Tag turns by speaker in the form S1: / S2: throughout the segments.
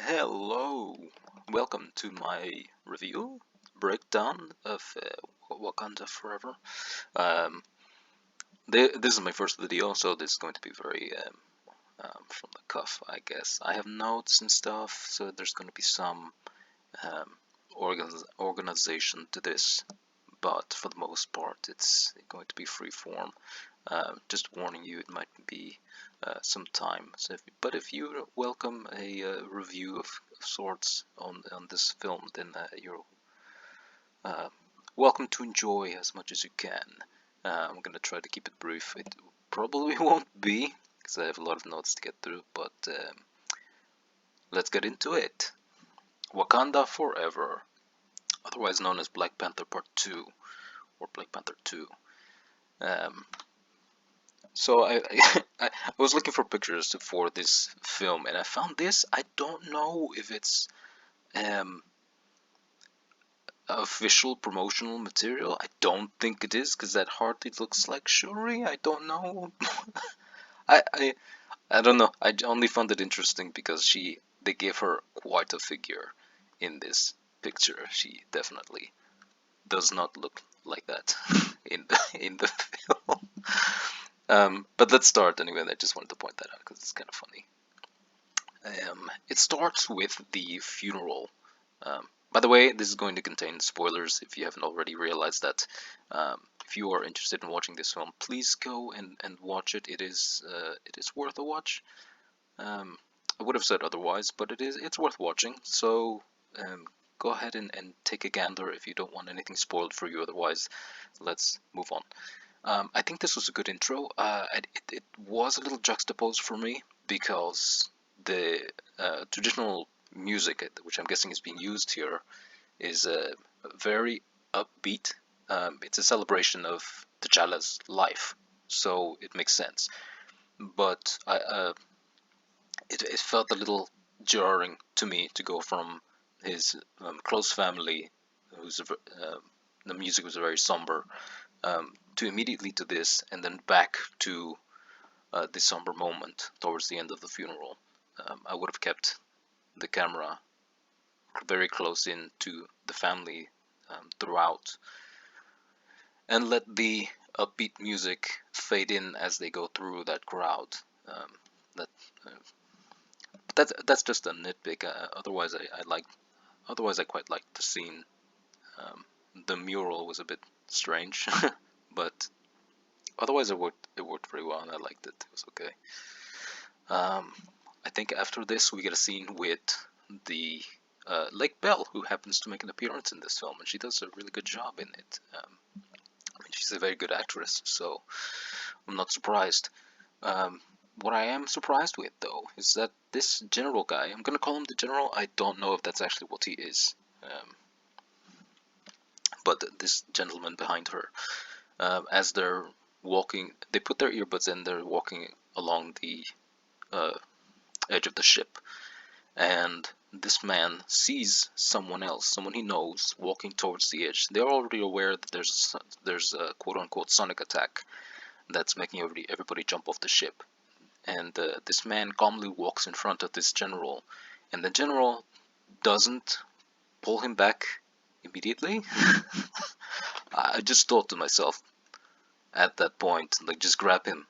S1: Hello, welcome to my review breakdown of Wakanda Forever. Um, this is my first video, so this is going to be very from the cuff, I guess. I have notes and stuff, so there's going to be some um, organization to this, but for the most part, it's going to be free form. Just warning you, it might be some time. But if you welcome a review of sorts on this film, then you're uh, welcome to enjoy as much as you can. I'm gonna try to keep it brief. It probably won't be because I have a lot of notes to get through, but let's get into it. Wakanda Forever, otherwise known as Black Panther Part 2 or Black Panther 2. Um, So I was looking for pictures for this film, and I found this. I don't know if it's um, official promotional material. I don't think it is, because that hardly looks like Shuri. I don't know. I, I I don't know. I only found it interesting because they gave her quite a figure in this picture. She definitely does not look like that in the film. But let's start anyway. I just wanted to point that out because it's kind of funny. It starts with the funeral. By the way, this is going to contain spoilers if you haven't already realized that. If you are interested in watching this film, please go and watch it. It is worth a watch. I would have said otherwise, but it's worth watching. So go ahead and take a gander if you don't want anything spoiled for you. Otherwise, let's move on. I think this was a good intro. It was a little juxtaposed for me because the traditional music, which I'm guessing is being used here, is very upbeat. It's a celebration of T'Challa's life, so it makes sense. But it felt a little jarring to me to go from his close family, the music was very somber, to immediately to this, and then back to this somber moment towards the end of the funeral. I would have kept the camera very close in to the family throughout, and let the upbeat music fade in as they go through that crowd. Um, that uh, that's just a nitpick. Otherwise, I quite liked the scene. Um, the mural was a bit strange, but otherwise it worked pretty well, and I liked it. It was okay. Um, I think after this we get a scene with the Lake Bell, who happens to make an appearance in this film, and she does a really good job in it. I mean, she's a very good actress, so I'm not surprised. What I am surprised with, though, is that this general guy, I'm gonna call him the general, I don't know if that's actually what he is, but this gentleman behind her, as they're walking, they put their earbuds in, they're walking along the uh, edge of the ship, and this man sees someone else, someone he knows, walking towards the edge. They're already aware that there's a quote unquote sonic attack that's making everybody jump off the ship. And this man calmly walks in front of this general, and the general doesn't pull him back immediately. I just thought to myself at that point, like, just grab him,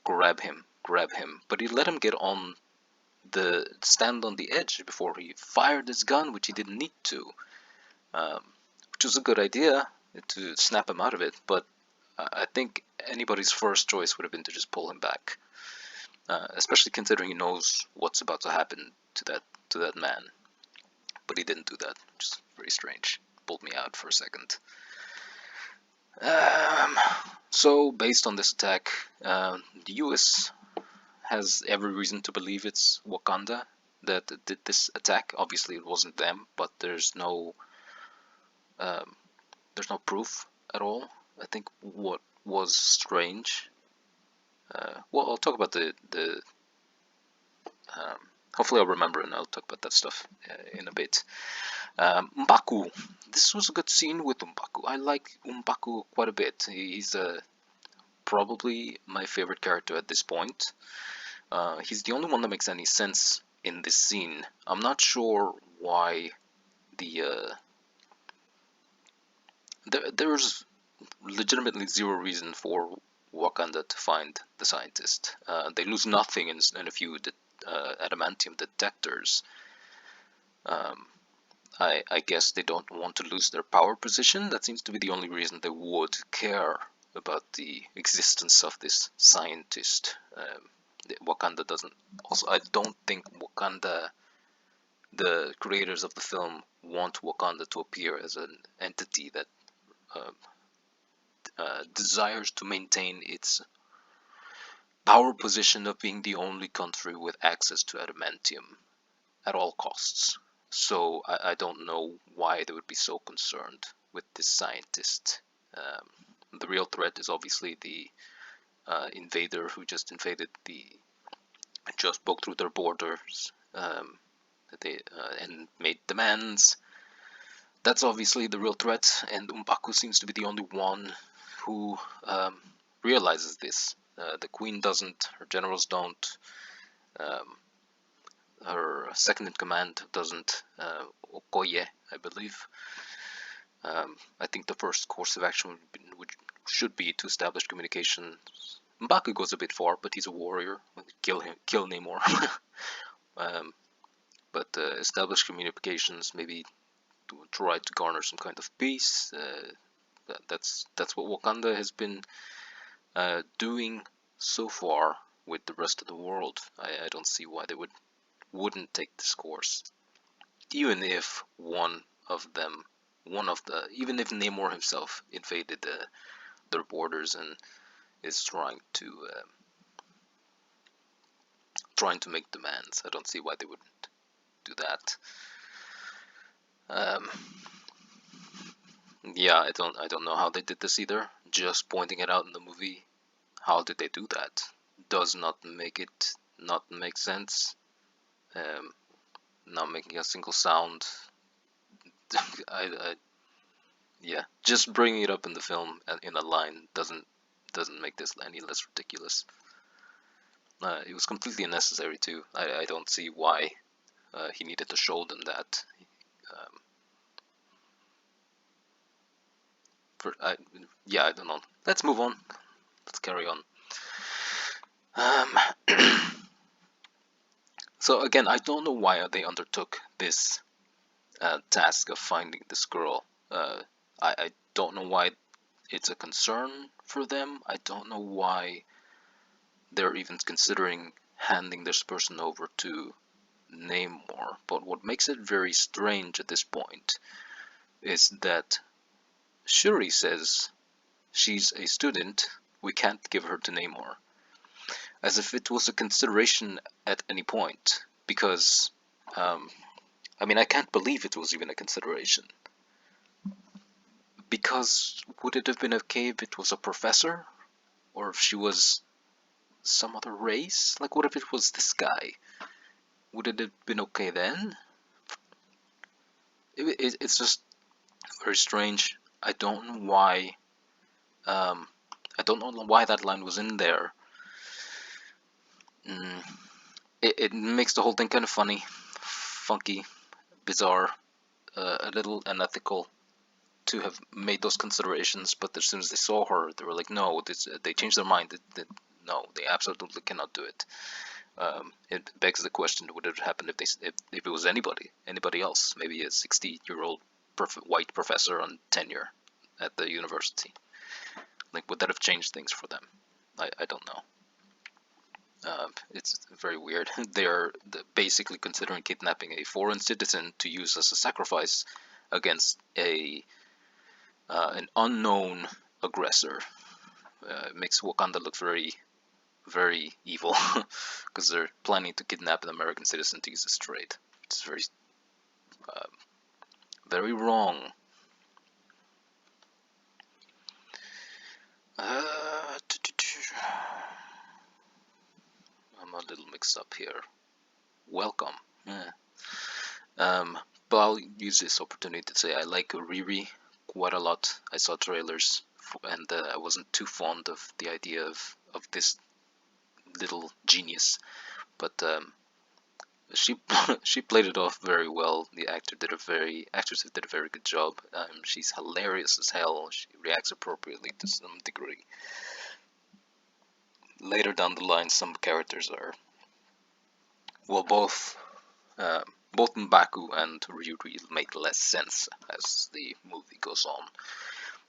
S1: grab him, grab him. But he let him get on the stand on the edge before he fired his gun, which he didn't need to, um, which was a good idea to snap him out of it. But I think anybody's first choice would have been to just pull him back, especially considering he knows what's about to happen to that man. But he didn't do that, which is very strange. Pulled me out for a second. Um, so, based on this attack, the U.S. has every reason to believe it's Wakanda that did this attack. Obviously, it wasn't them, but um, there's no proof at all. I think what was strange. Well, I'll talk about the. Um, hopefully, I'll remember, and I'll talk about that stuff in a bit. M'Baku. This was a good scene with M'Baku. I like M'Baku quite a bit. He's probably my favorite character at this point. He's the only one that makes any sense in this scene. I'm not sure why there's legitimately zero reason for Wakanda to find the scientist. They lose nothing in a few adamantium detectors. Um, I guess they don't want to lose their power position. That seems to be the only reason they would care about the existence of this scientist. Wakanda doesn't. Also, I don't think Wakanda, the creators of the film, want Wakanda to appear as an entity that uh, desires to maintain its power position of being the only country with access to adamantium at all costs. So I don't know why they would be so concerned with this scientist. The real threat is obviously the invader who just broke through their borders, and made demands. That's obviously the real threat, and M'Baku seems to be the only one who realizes this. The queen doesn't, her generals don't, um, her second in command doesn't, Okoye, I believe. I think the first course of action should be to establish communication. M'Baku goes a bit far, but he's a warrior. Kill Namor. um, but establish communications, maybe to try to garner some kind of peace. That's what Wakanda has been doing so far with the rest of the world. I don't see why they wouldn't take this course, even if even if Namor himself invaded their borders and is trying to make demands. I don't see why they wouldn't do that. Um, yeah, I don't know how they did this either. Just pointing it out in the movie, how did they do that? Does not make sense. Um, not making a single sound. Yeah, just bringing it up in the film in a line doesn't make this any less ridiculous. It was completely unnecessary too. I don't see why he needed to show them that. Um, yeah, I don't know. Let's move on. Let's carry on. Um, so again, I don't know why they undertook this task of finding this girl. I don't know why it's a concern for them. I don't know why they're even considering handing this person over to Namor. But what makes it very strange at this point is that Shuri says she's a student, we can't give her to Namor. As if it was a consideration at any point. Because, I can't believe it was even a consideration. Because would it have been okay if it was a professor? Or if she was some other race? Like, what if it was this guy? Would it have been okay then? It's just very strange. I don't know why. I don't know why that line was in there. Mm, it makes the whole thing kind of funny, funky, bizarre, a little unethical to have made those considerations. But as soon as they saw her, they were like, no, they changed their mind. No, they absolutely cannot do it. It begs the question: would it happen if it was anybody else? Maybe a 60-year-old white professor on tenure at the university. Like, would that have changed things for them? I don't know. It's very weird. They're basically considering kidnapping a foreign citizen to use as a sacrifice against an unknown aggressor. It makes Wakanda look very, very evil because they're planning to kidnap an American citizen to use as trade. It's very, uh, very wrong. Uh, I'm a little mixed up here. Welcome. Yeah. But I'll use this opportunity to say I like Riri quite a lot. I saw trailers, and I wasn't too fond of the idea of this little genius. But she she played it off very well. The actress did a very good job. She's hilarious as hell. She reacts appropriately to some degree. Later down the line, some characters are well, both Mbaku and Ryuri make less sense as the movie goes on.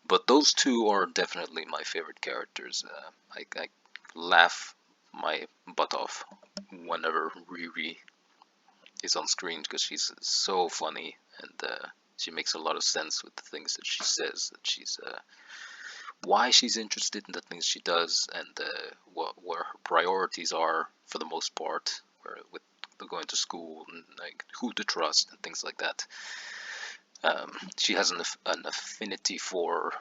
S1: But those two are definitely my favorite characters. I laugh my butt off whenever Riri is on screen because she's so funny and she makes a lot of sense with the things that she says. That she's why she's interested in the things she does and where her priorities are for the most part, where with going to school and like who to trust and things like that. She has an affinity for,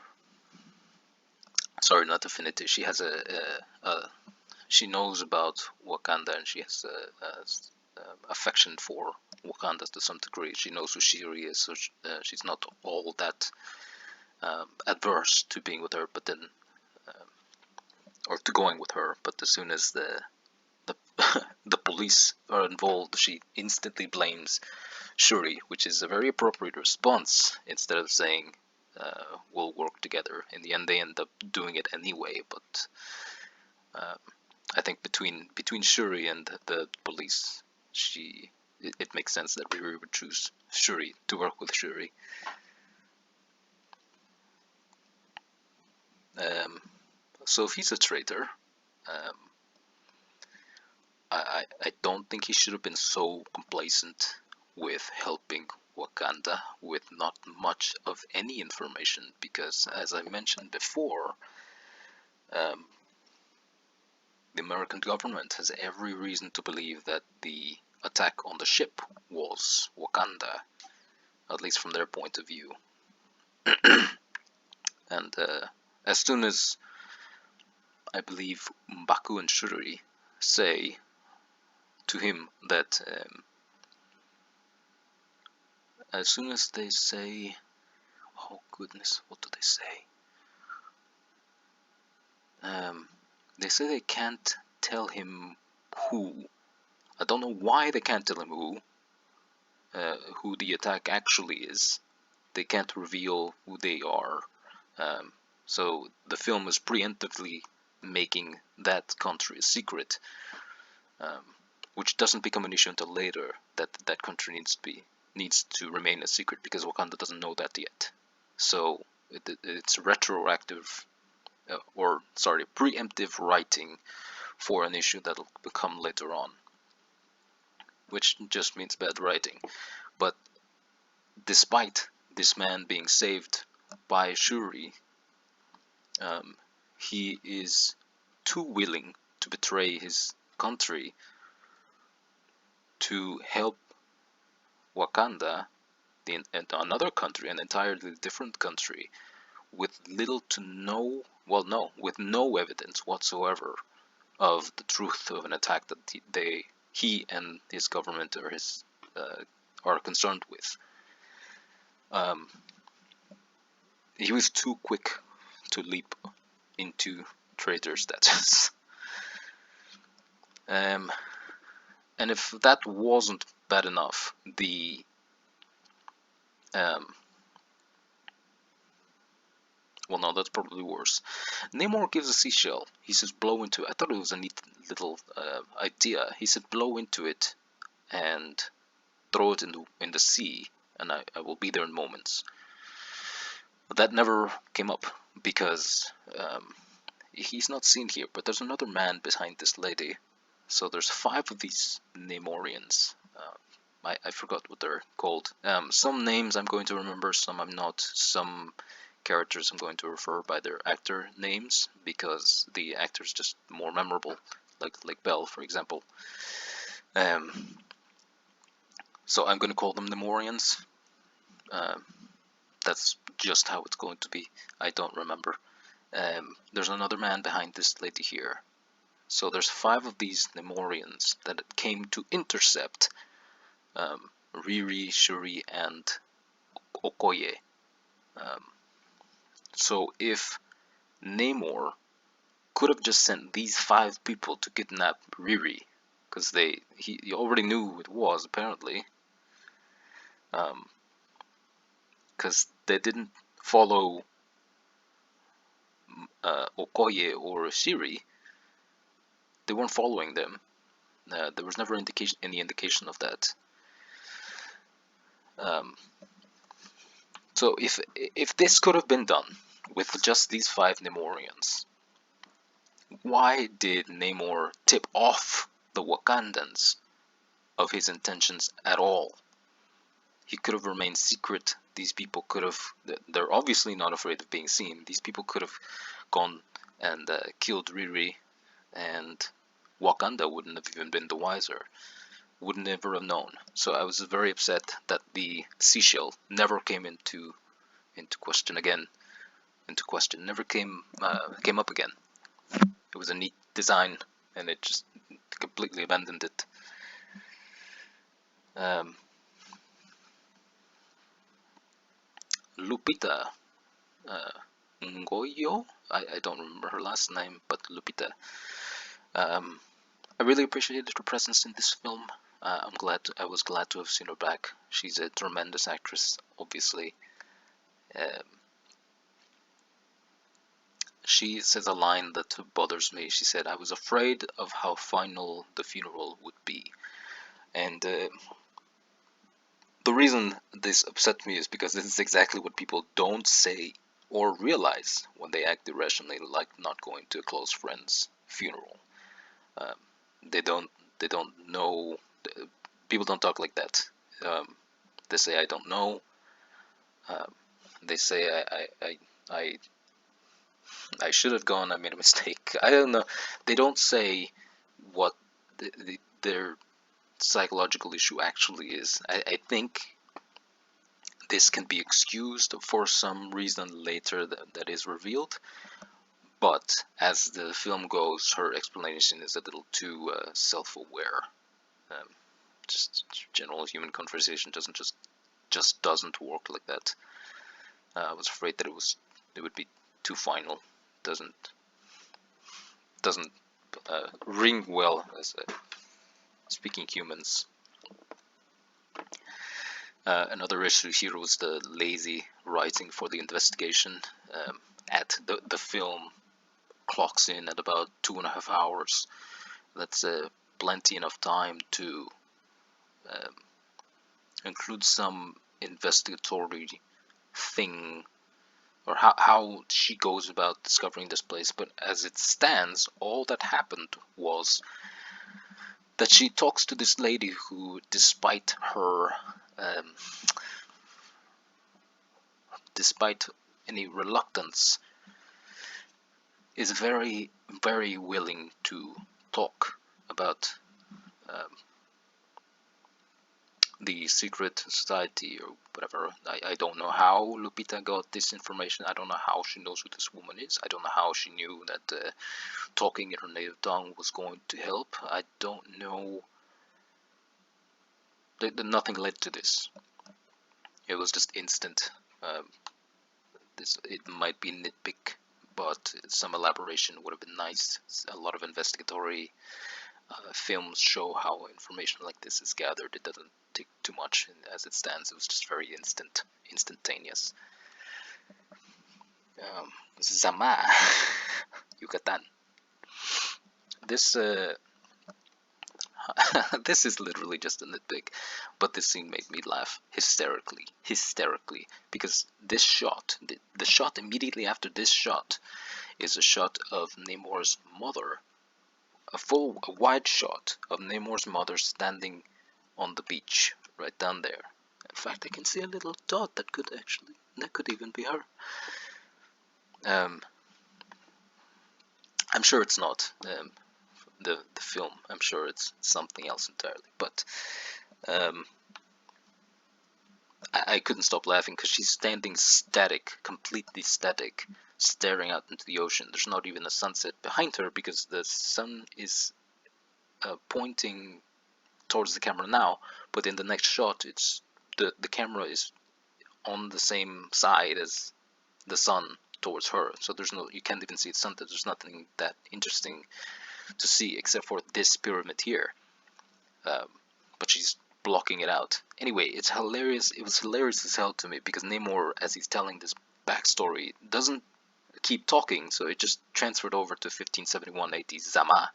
S1: sorry, not affinity. She has she knows about Wakanda and she has a affection for Wakanda to some degree. She knows who Shiri is, so she's not all that adverse to being with her, but then or to going with her. But as soon as the the police are involved, she instantly blames Shuri, which is a very appropriate response. Instead of saying we'll work together, in the end they end up doing it anyway. But I think between Shuri and the police, it makes sense that Riri would choose Shuri to work with Shuri. Um, so if he's a traitor, um, I don't think he should have been so complacent with helping Wakanda with not much of any information, because as I mentioned before, um, the American government has every reason to believe that the attack on the ship was Wakanda, at least from their point of view. And as soon as I believe Mbaku and Shuri say to him that, as soon as they say, oh goodness, what do they say? They say they can't tell him who. I don't know why they can't tell him who the attack actually is. They can't reveal who they are. So the film is preemptively making that country a secret, which doesn't become an issue until later. That country needs to remain a secret because Wakanda doesn't know that yet. So it's retroactive, or sorry, preemptive writing for an issue that'll become later on, which just means bad writing. But despite this man being saved by Shuri, he is too willing to betray his country to help Wakanda, another country, an entirely different country, with little to no, well, no, with no evidence whatsoever of the truth of an attack that he and his government or his are concerned with. He was too quick to leap into traitor status. And if that wasn't bad enough, well, no, that's probably worse. Namor gives a seashell. He says, blow into it. I thought it was a neat little idea. He said, blow into it and throw it in the sea, and I will be there in moments. But that never came up because he's not seen here, but there's another man behind this lady. So there's 5 of these Namorians. I forgot what they're called. Some names I'm going to remember, some I'm not. Some characters I'm going to refer by their actor names because the actor's just more memorable, like Bell, for example. So I'm going to call them Nemorians. That's just how it's going to be. I don't remember. There's another man behind this lady here. So there's 5 of these Nemorians that came to intercept Riri, Shuri, and Okoye. So if Namor could have just sent these 5 people to kidnap Riri, because he already knew who it was apparently, because they didn't follow Okoye or Shiri. They weren't following them. There was never any indication of that. So if this could have been done with just these 5 Nemorians, why did Namor tip off the Wakandans of his intentions at all? He could have remained secret. These people could have. They're obviously not afraid of being seen. These people could have gone and killed Riri, and Wakanda wouldn't have even been the wiser. Would never have known. So I was very upset that the seashell never came into question again. Never came up again. It was a neat design, and it just completely abandoned it. Lupita Ngoyo, I don't remember her last name, but Lupita. I really appreciated her presence in this film. I was glad to have seen her back. She's a tremendous actress, obviously. She says a line that bothers me. She said, "I was afraid of how final the funeral would be." And the reason this upset me is because this is exactly what people don't say or realize when they act irrationally, like not going to a close friend's funeral. They don't know. People don't talk like that. They say, "I don't know." They say, I should have gone. I made a mistake." I don't know. They don't say what their psychological issue actually is. I think this can be excused for some reason later that is revealed. But as the film goes, her explanation is a little too self-aware. Just general human conversation just doesn't work like that. I was afraid that it would be too final. Doesn't ring well as speaking humans. Another issue here was the lazy writing for the investigation. At the film clocks in at about 2.5 hours. That's plenty enough time to include some investigatory thing, or how she goes about discovering this place. But as it stands, all that happened was that she talks to this lady who, despite any reluctance, is very, very willing to talk about the secret society or whatever. I don't know how Lupita got this information. I don't know how she knows who this woman is. I don't know how she knew that talking in her native tongue was going to help. I don't know. Nothing led to this. It was just instant. It might be nitpick, but some elaboration would have been nice. A lot of investigatory films show how information like this is gathered. It doesn't take too much, and as it stands, it was just very instantaneous. Zama, Yucatan. This this is literally just a nitpick, but this scene made me laugh hysterically, because this shot, the shot immediately after this shot, is a shot of Namor's mother, a wide shot of Namor's mother standing on the beach, right down there. In fact, I can see a little dot that could even be her. I'm sure it's not the film. I'm sure it's something else entirely. But I couldn't stop laughing because she's standing static, completely static, staring out into the ocean. There's not even a sunset behind her because the sun is pointing towards the camera now, but in the next shot, it's the camera is on the same side as the sun towards her. So you can't even see the sunset. There's nothing that interesting to see except for this pyramid here. um, but she's blocking it out. Anyway, it's hilarious. It was hilarious as hell to me because Namor, as he's telling this backstory, doesn't keep talking, so it just transferred over to 1571 AD Zama,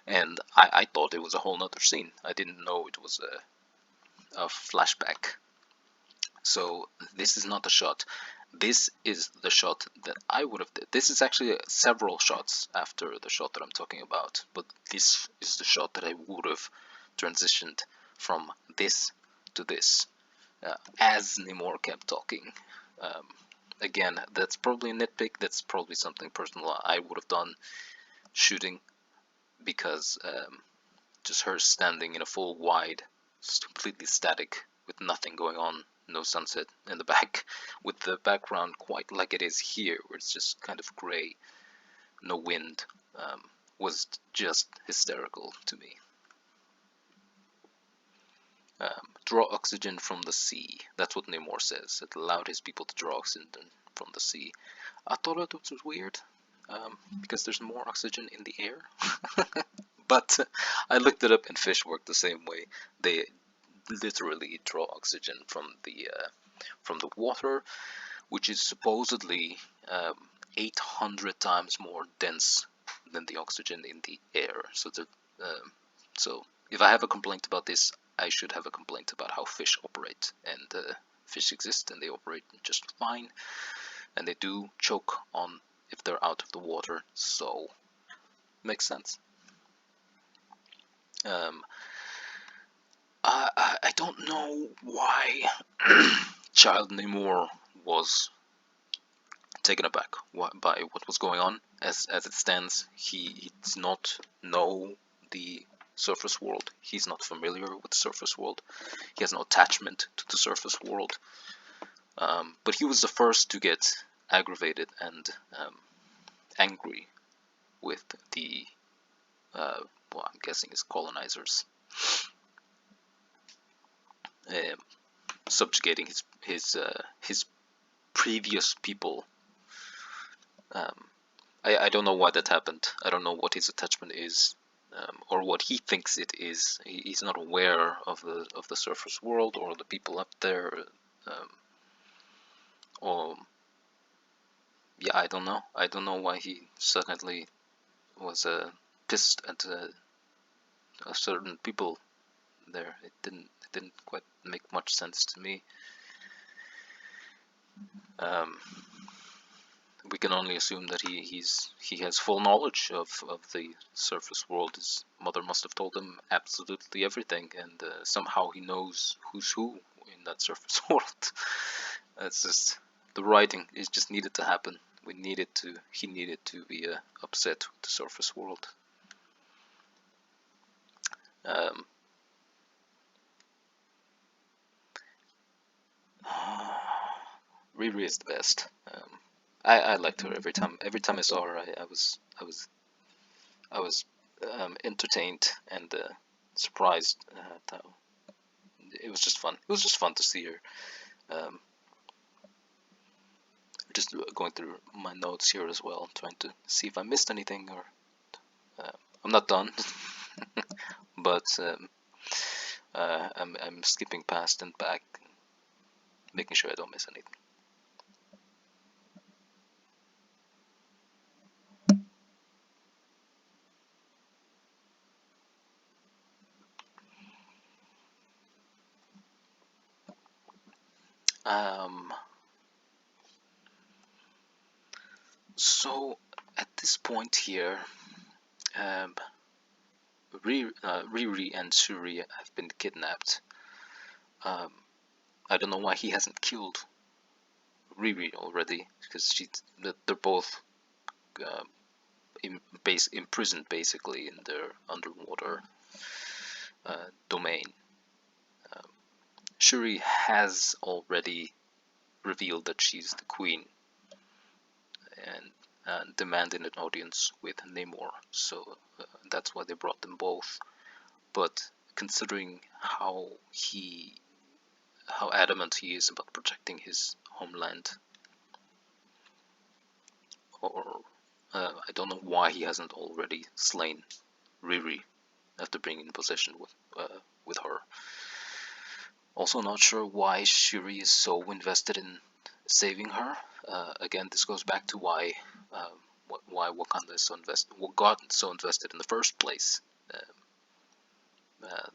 S1: and I thought it was a whole nother scene. I didn't know it was a flashback. So this is not a shot. This is the shot that I would have did. This is actually several shots after the shot that I'm talking about, but this is the shot that I would have transitioned from this to this as Namor kept talking. Um, Again, that's probably a nitpick. That's probably something personal I would have done shooting because just her standing in a full wide, completely static with nothing going on, no sunset in the back, with the background quite like it is here, where it's just kind of grey, no wind, was just hysterical to me. Draw oxygen from the sea. That's what Namor says. It allowed his people to draw oxygen from the sea. I thought it was weird because there's more oxygen in the air. But I looked it up and fish work the same way. They literally draw oxygen from the water, which is supposedly 800 times more dense than the oxygen in the air. So if I have a complaint about this, I should have a complaint about how fish operate. And fish exist and they operate just fine, and they do choke on if they're out of the water. So makes sense. I don't know why Child Namor was taken aback by what was going on. As it stands, he does not know the surface world. He's not familiar with the surface world. He has no attachment to the surface world. But he was the first to get aggravated and angry with the what I'm guessing is colonizers, subjugating his previous people. I don't know why that happened. I don't know what his attachment is, or what he thinks it is. He's not aware of the surface world or the people up there, or yeah, I don't know. I don't know why he suddenly was pissed at certain people there. It didn't quite make much sense to me. We can only assume that he has full knowledge of the surface world. His mother must have told him absolutely everything, and somehow he knows who's who in that surface world. It's just the writing. It just needed to happen. He needed to be upset with the surface world. Riri is the best. I liked her every time. Every time I saw her, I was entertained and surprised at how it was just fun. It was just fun to see her. Just going through my notes here as well, trying to see if I missed anything, or I'm not done, but I'm skipping past and back, making sure I don't miss anything. So at this point here, Riri and Shuri have been kidnapped. I don't know why he hasn't killed Riri already, because they're both imprisoned basically in their underwater domain. Shuri has already revealed that she's the queen and demanded an audience with Namor, so that's why they brought them both. But considering how adamant he is about protecting his homeland, or I don't know why he hasn't already slain Riri after being in possession with her. Also, not sure why Shuri is so invested in saving her. Again, this goes back to uh, why Wakanda is so invested, got so invested in the first place. Uh,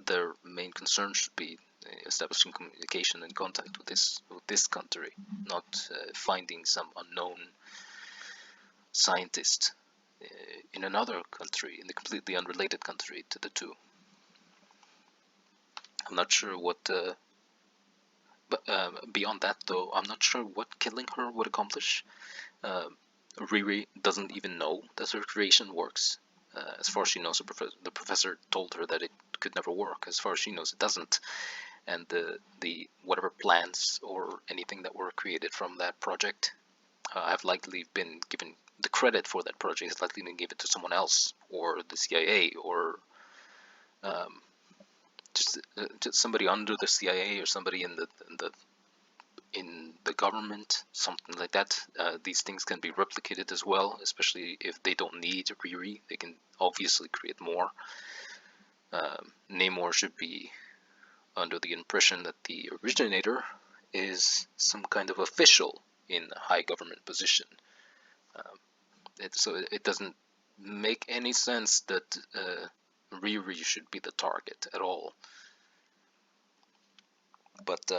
S1: their main concern should be establishing communication and contact with this country, not finding some unknown scientist in another country, in a completely unrelated country to the two. I'm not sure what, but beyond that though, I'm not sure what killing her would accomplish. Riri doesn't even know that her creation works. As far as she knows, the professor told her that it could never work. As far as she knows, it doesn't. And the whatever plans or anything that were created from that project have likely been given, the credit for that project has likely been given to someone else, or the CIA, or um, just somebody under the CIA, or somebody in the government, something like that. These things can be replicated as well, especially if they don't need Riri. They can obviously create more. Namor should be under the impression that the originator is some kind of official in a high government position. So it doesn't make any sense that Riri should be the target at all. But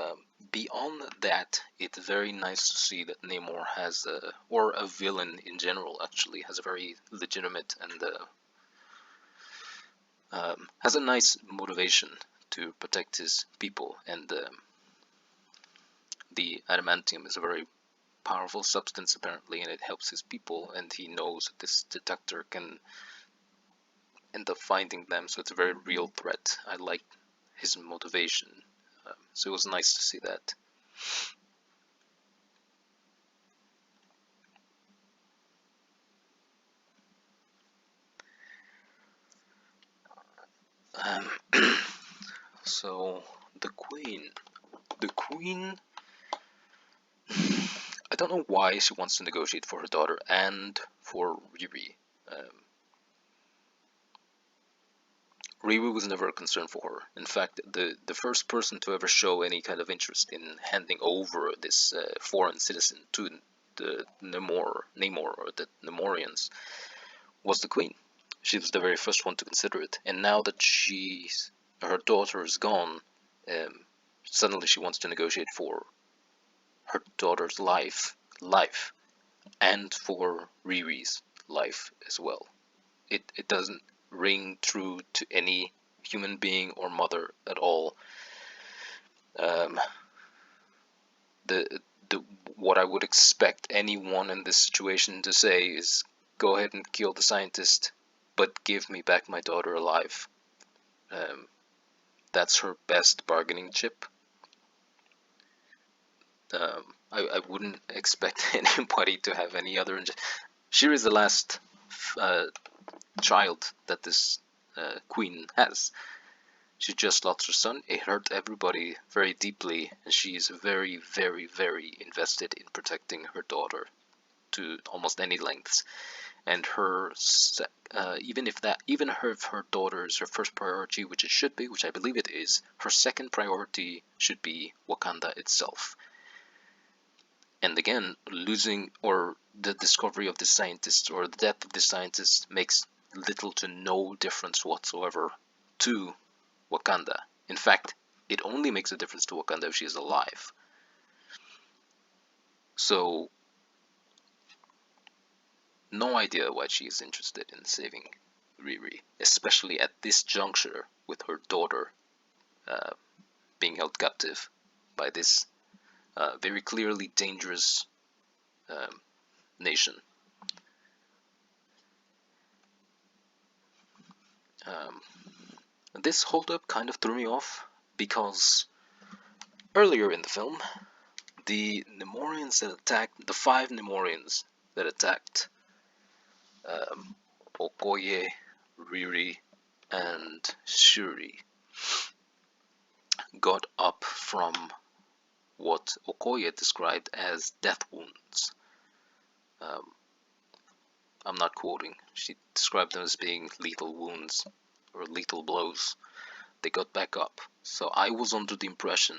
S1: beyond that, it's very nice to see that Namor has, or a villain in general actually, has a very legitimate and has a nice motivation to protect his people. And the adamantium is a very powerful substance apparently, and it helps his people, and he knows that this detector can end up finding them, so it's a very real threat. I like his motivation, so it was nice to see that. Um, so the queen, I don't know why she wants to negotiate for her daughter and for Riri. Um, Riri was never a concern for her. In fact, the first person to ever show any kind of interest in handing over this foreign citizen to the Namor, or the Namorians, was the queen. She was the very first one to consider it. And now that her daughter is gone, um, suddenly she wants to negotiate for her daughter's life, and for Riri's life as well. It doesn't ring true to any human being or mother at all. Um, the what I would expect anyone in this situation to say is, go ahead and kill the scientist, but give me back my daughter alive. Um, that's her best bargaining chip. I wouldn't expect anybody to have any other. She is the last uh, child that this queen has. She just lost her son. It hurt everybody very deeply, and she is very, very, very invested in protecting her daughter to almost any lengths. And even if her daughter is her first priority, which it should be, which I believe it is, her second priority should be Wakanda itself. And again, losing or the discovery of the scientist or the death of the scientist makes little to no difference whatsoever to Wakanda. In fact, it only makes a difference to Wakanda if she is alive. So, no idea why she is interested in saving Riri, especially at this juncture with her daughter uh, being held captive by this very clearly dangerous um, nation. Um, this holdup kind of threw me off because earlier in the film, the five Nemorians that attacked Okoye, Riri, and Shuri got up from what Okoye described as death wounds. Um, I'm not quoting. She described them as being lethal wounds. or lethal blows, they got back up. So I was under the impression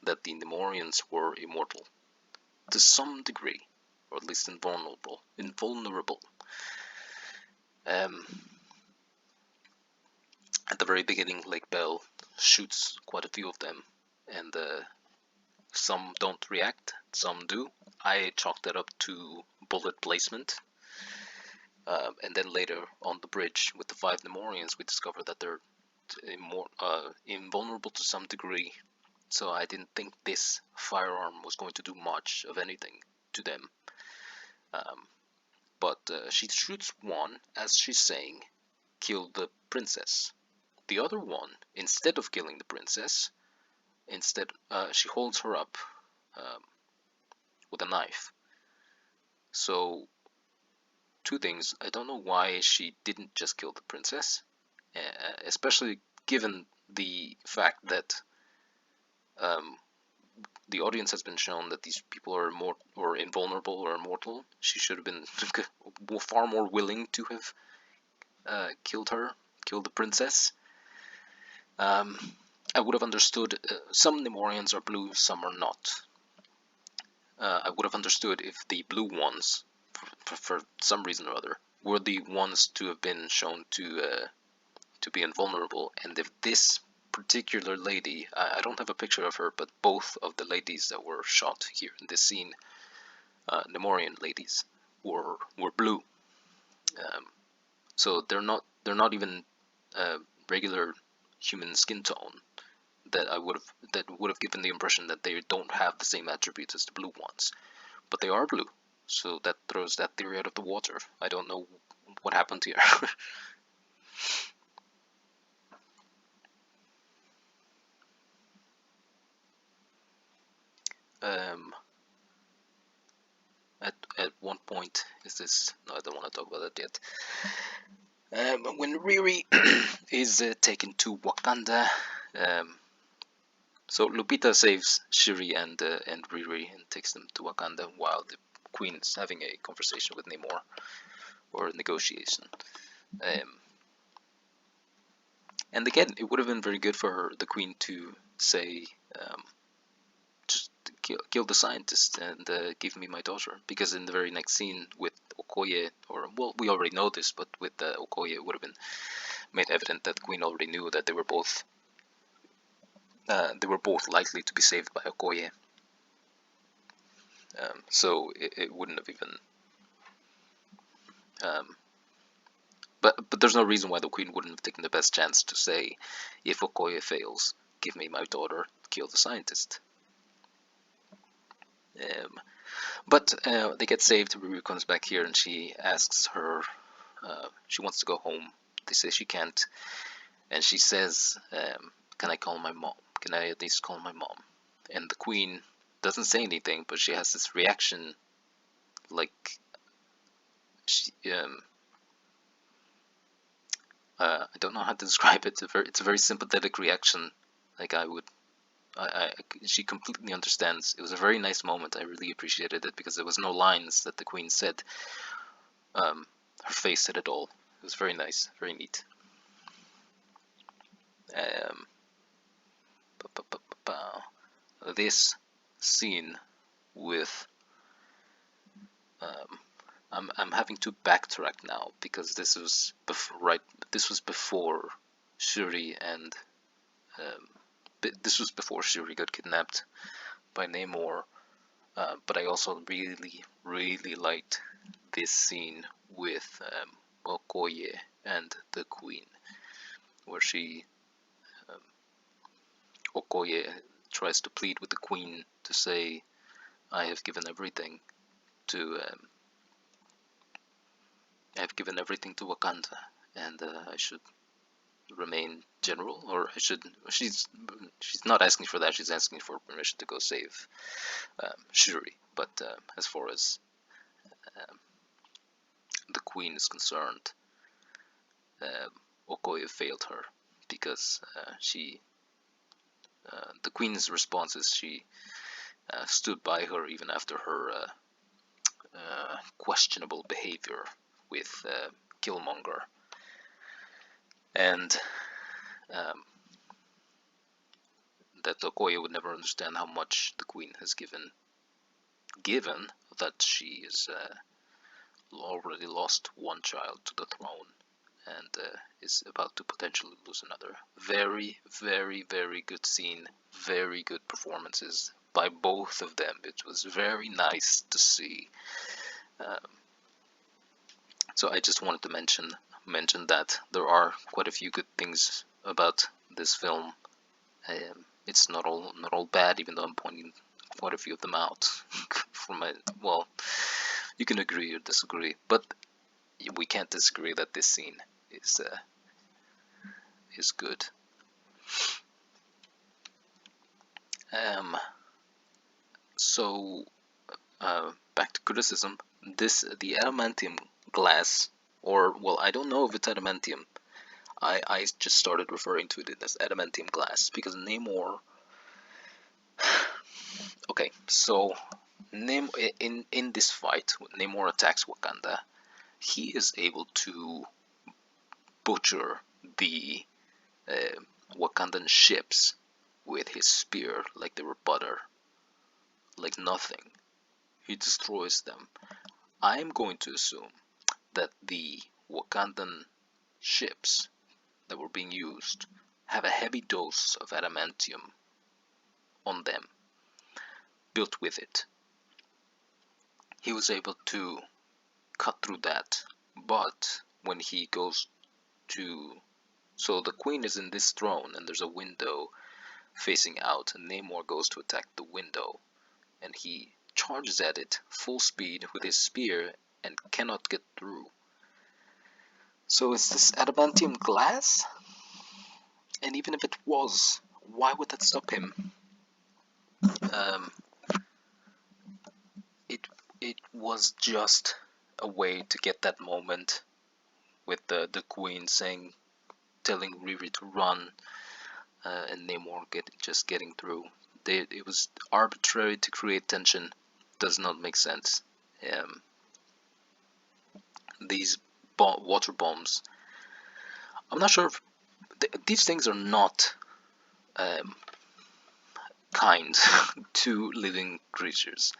S1: that the Nemorians were immortal to some degree, or at least invulnerable. Um, at the very beginning, Lake Bell shoots quite a few of them, and some don't react, some do. I chalked that up to bullet placement. And then later on the bridge with the 5 Nemorians, we discovered that they're invulnerable to some degree. So I didn't think this firearm was going to do much of anything to them. But she shoots one, as she's saying, kill the princess. The other one, instead of killing the princess, she holds her up with a knife. So, two things. I don't know why she didn't just kill the princess, especially given the fact that the audience has been shown that these people are invulnerable or immortal. She should have been far more willing to have killed the princess. I would have understood. Some Nemorians are blue, some are not. I would have understood if the blue ones, for some reason or other, were the ones to have been shown to be invulnerable, and if this particular lady, I don't have a picture of her, but both of the ladies that were shot here in this scene, Nemorian ladies, were blue. So they're not even regular human skin tone. That would have given the impression that they don't have the same attributes as the blue ones, but they are blue. So that throws that theory out of the water. I don't know what happened here. At one point, no, I don't want to talk about that yet. When Riri is taken to Wakanda, so Lupita saves Shuri and Riri and takes them to Wakanda while the Queen is having a conversation with Namor, or a negotiation. And again, it would have been very good for the Queen to say, just kill the scientist and give me my daughter. Because in the very next scene with Okoye, we already know this, but with Okoye, it would have been made evident that the Queen already knew that they were both likely to be saved by Okoye. So it wouldn't have even. But there's no reason why the Queen wouldn't have taken the best chance to say, if Okoye fails, give me my daughter, kill the scientist. But they get saved. Riri comes back here and she asks her, she wants to go home. They say she can't, and she says, can I call my mom? Can I at least call my mom? And the Queen doesn't say anything, but she has this reaction, like I don't know how to describe it. It's a very sympathetic reaction. Like she completely understands. It was a very nice moment. I really appreciated it because there was no lines that the Queen said. Her face said it all. It was very nice, very neat. This scene with I'm having to backtrack now because this was before Shuri and this was before Shuri got kidnapped by Namor. But I also really liked this scene with Okoye and the Queen, where Okoye tries to plead with the Queen to say, I have given everything to Wakanda, and I should remain general, or I should. She's not asking for that. She's asking for permission to go save Shuri. But as far as the Queen is concerned, Okoye failed her because the Queen's response is she stood by her even after her questionable behavior with Killmonger. and um, that Okoye would never understand how much the queen has given that she is already lost one child to the throne and is about to potentially lose another. Very, very, very good scene. Very good performances by both of them. It was very nice to see. Um, so I just wanted to mention that there are quite a few good things about this film. It's not all bad, even though I'm pointing quite a few of them out. From my well, you can agree or disagree, but we can't disagree that this scene is good. Um, so back to criticism. The adamantium glass, or well, I don't know if it's adamantium. I just started referring to it as adamantium glass because Namor. Okay, so in this fight, when Namor attacks Wakanda, he is able to butcher the uh, Wakandan ships with his spear like they were butter, like nothing. He destroys them. I'm going to assume that the Wakandan ships that were being used have a heavy dose of adamantium on them, built with it. He was able to cut through that, but when he goes to. So the queen is in this throne, and there's a window facing out, and Namor goes to attack the window, and he charges at it full speed with his spear and cannot get through. So is this adamantium glass? And even if it was, why would that stop him? Um, it it was just a way to get that moment with the queen telling Riri to run, and Namor just getting through. It was arbitrary to create tension. Does not make sense. Um, these water bombs. I'm not sure if these things are not um, kind to living creatures.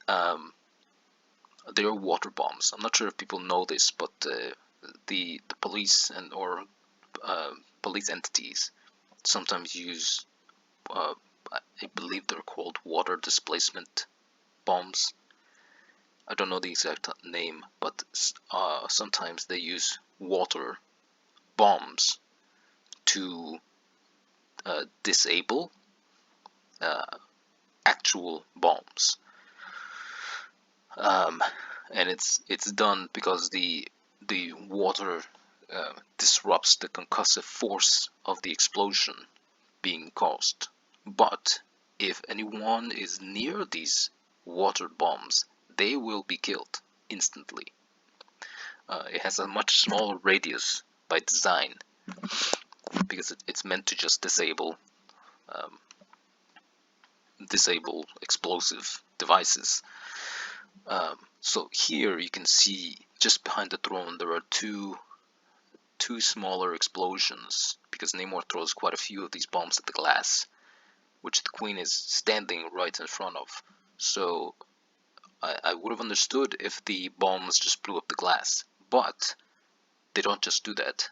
S1: Um, they are water bombs. I'm not sure if people know this, but the police or uh, police entities sometimes use, I believe they're called water displacement bombs. I don't know the exact name, but sometimes they use water bombs to disable uh, actual bombs. Um, and it's done because the water disrupts the concussive force of the explosion being caused. But if anyone is near these water bombs, they will be killed instantly. It has a much smaller radius by design because it's meant to just um, disable explosive devices. So here you can see just behind the throne there are two smaller explosions because Namor throws quite a few of these bombs at the glass, which the queen is standing right in front of. So I would have understood if the bombs just blew up the glass, but they don't just do that.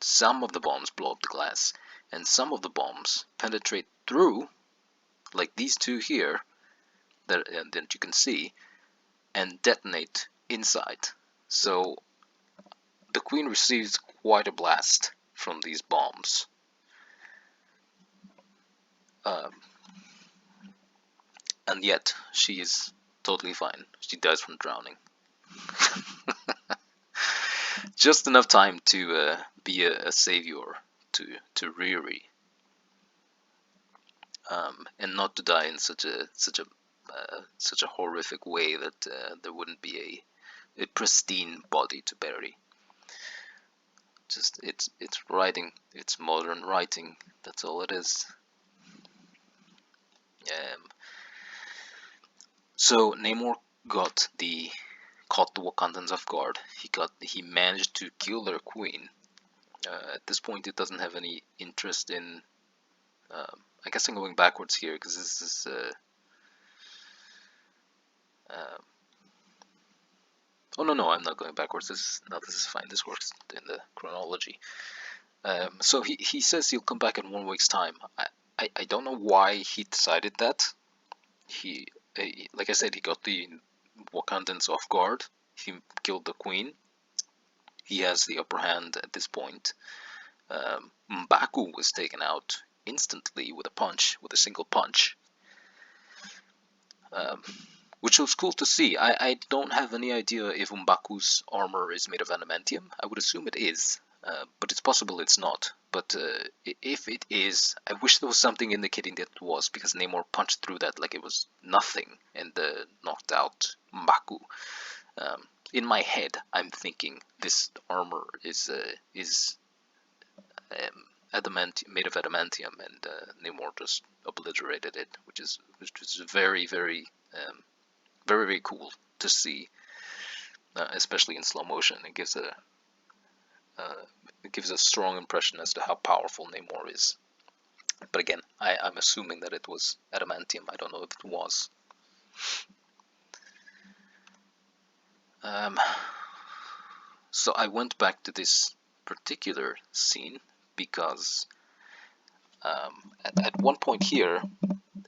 S1: Some of the bombs blow up the glass, and some of the bombs penetrate through, like these two here that you can see, and detonate inside. So the queen receives quite a blast from these bombs. Um, and yet, she is totally fine. She dies from drowning. Just enough time to be a savior to Riri, and not to die in such a horrific way that there wouldn't be a pristine body to bury. Just it's writing, it's modern writing. That's all it is. Um, so Namor caught the Wakandans off guard. He managed to kill their queen, At this point, it doesn't have any interest in. I guess I'm going backwards here because this is. Oh no, I'm not going backwards. This is fine. This works in the chronology. So he says he'll come back in 1 week's time. I don't know why he decided that. He, like I said, he got the Wakandans off guard. He killed the queen. He has the upper hand at this point. M'Baku was taken out instantly with a single punch, um, which was cool to see. I don't have any idea if M'Baku's armor is made of adamantium. I would assume it is, but it's possible it's not. But if it is, I wish there was something indicating that it was, because Namor punched through that like it was nothing and knocked out M'Baku. In my head, I'm thinking this armor is made of adamantium, and Namor just obliterated it, which is very very cool to see, especially in slow motion. It gives a strong impression as to how powerful Namor is. But again, I'm assuming that it was adamantium. I don't know if it was. So I went back to this particular scene because at one point here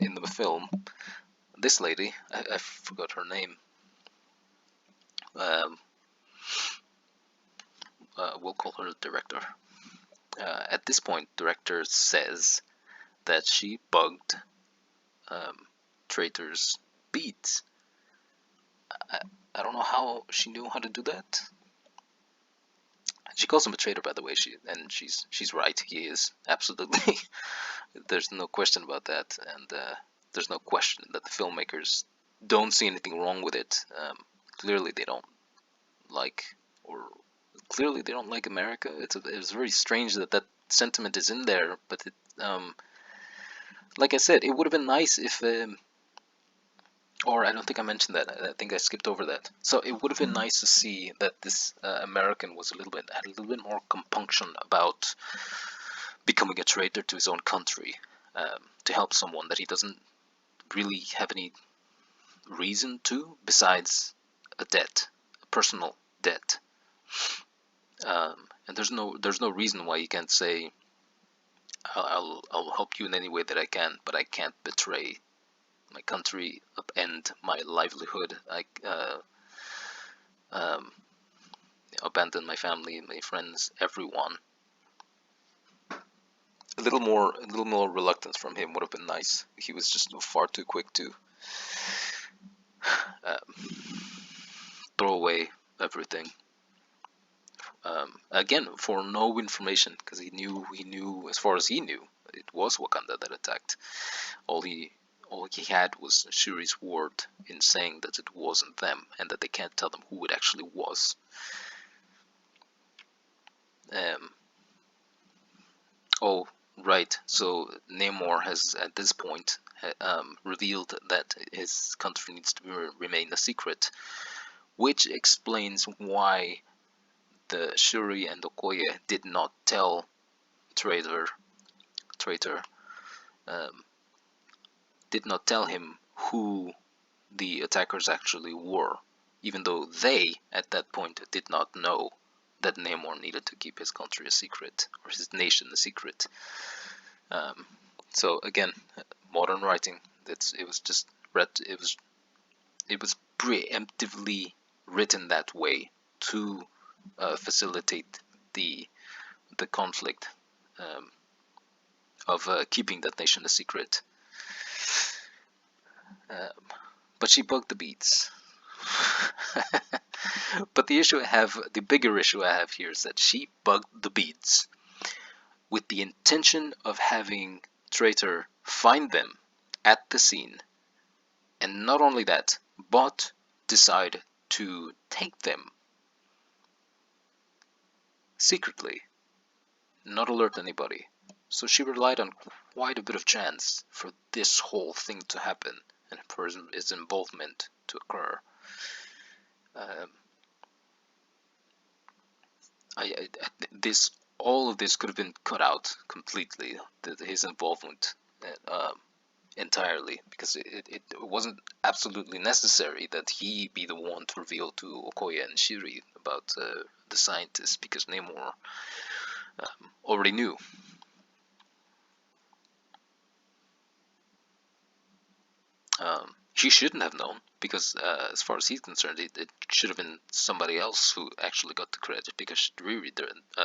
S1: in the film, this lady, I forgot her name, um, we'll call her the director. At this point, director says that she bugged Traitor's beats. I don't know how she knew how to do that. She calls him a traitor, by the way. She's right. He is absolutely. There's no question about that, and there's no question that the filmmakers don't see anything wrong with it. Clearly, they don't like, or clearly they don't like America. It's very strange that that sentiment is in there, but like I said, it would have been nice if. Or I don't think I mentioned that. I think I skipped over that. So it would have been nice to see that this American was had a little bit more compunction about becoming a traitor to his own country, to help someone that he doesn't really have any reason to, besides a debt, a personal debt. And there's no reason why you can't say, I'll help you in any way that I can, but I can't betray my country, upend my livelihood. I abandon my family, my friends, everyone. A little more reluctance from him would have been nice. He was just far too quick to throw away everything. Again, for no information, because he knew, as far as he knew, it was Wakanda that attacked. All he had was Shuri's word in saying that it wasn't them, and that they can't tell them who it actually was. Oh, right. So Namor has, at this point, revealed that his country needs to remain a secret, which explains why the Shuri and Okoye did not tell Traitor, did not tell him who the attackers actually were, even though they, at that point, did not know that Namor needed to keep his country a secret, or his nation a secret. So again, modern writing. It was just read. It was preemptively written that way to facilitate the conflict, of keeping that nation a secret. But she bugged the beats. But the bigger issue I have here is that she bugged the beats with the intention of having Traitor find them at the scene, and not only that, but decide to take them secretly, not alert anybody. So she relied on quite a bit of chance for this whole thing to happen, and for his involvement to occur. This all of this could have been cut out completely. His involvement entirely, because it wasn't absolutely necessary that he be the one to reveal to Okoye and Shiri about the scientists, because Namor already knew. He shouldn't have known, because as far as he's concerned, it should have been somebody else who actually got the credit, because Riri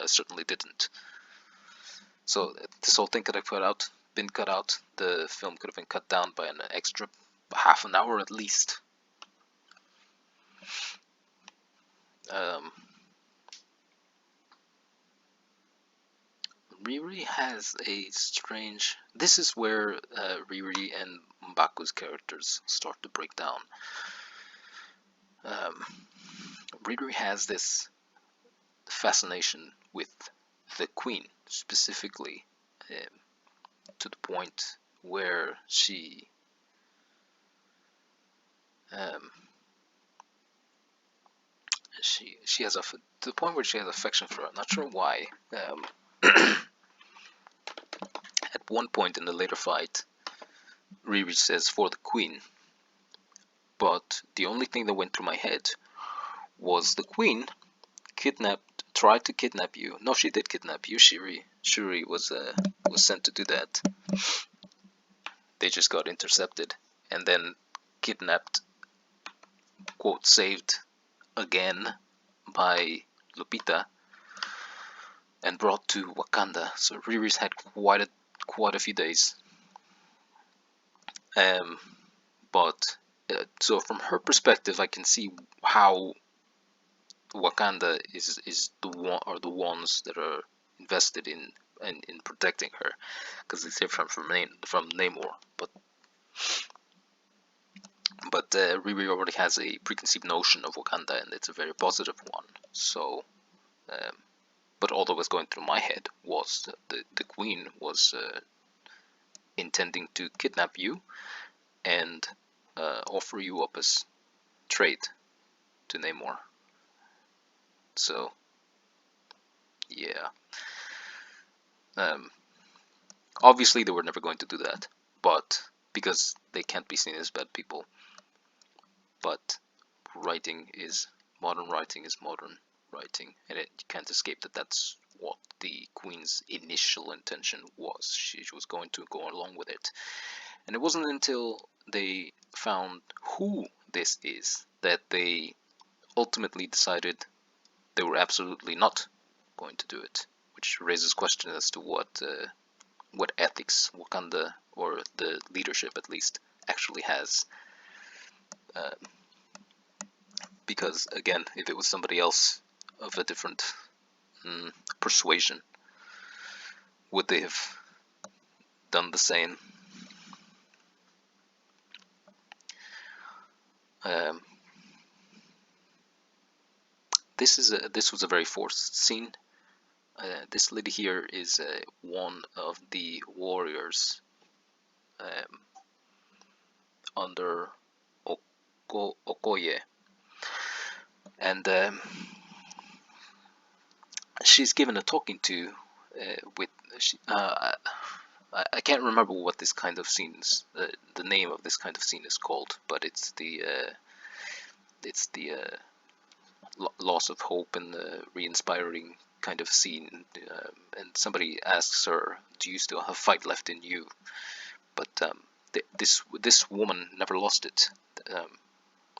S1: certainly didn't. So this whole thing could have been cut out. The film could have been cut down by an extra half an hour at least. Riri has a strange. This is where Riri and Mbaku's characters start to break down. Riri has this fascination with the Queen, specifically, to the point where she has to the point where she has affection for her. I'm not sure why. At one point in the later fight, Riri says for the Queen, but the only thing that went through my head was the Queen tried to kidnap you. No, she did kidnap you. Shuri was sent to do that. They just got intercepted and then kidnapped, quote, saved again by Lupita and brought to Wakanda. So Riri's had quite a few days. But so from her perspective, I can see how Wakanda is the ones that are invested in protecting her, because it's different from Namor. But Riri already has a preconceived notion of Wakanda, and it's a very positive one. So, but all that was going through my head was the Queen was intending to kidnap you and offer you up as trade to Namor. So, yeah. Obviously, they were never going to do that, but because they can't be seen as bad people. But modern writing is modern writing, and you can't escape that that's what the Queen's initial intention was. She was going to go along with it. And it wasn't until they found who this is that they ultimately decided they were absolutely not going to do it, which raises questions as to what ethics Wakanda, or the leadership at least, actually has. Because again, if it was somebody else of a different persuasion, would they have done the same? This was a very forced scene. This lady here is one of the warriors under Okoye, and she's given a talking to with. I can't remember what this kind of scenes, the name of this kind of scene is called, but it's the loss of hope and the re-inspiring kind of scene. And somebody asks her, "Do you still have fight left in you?" But this woman never lost it.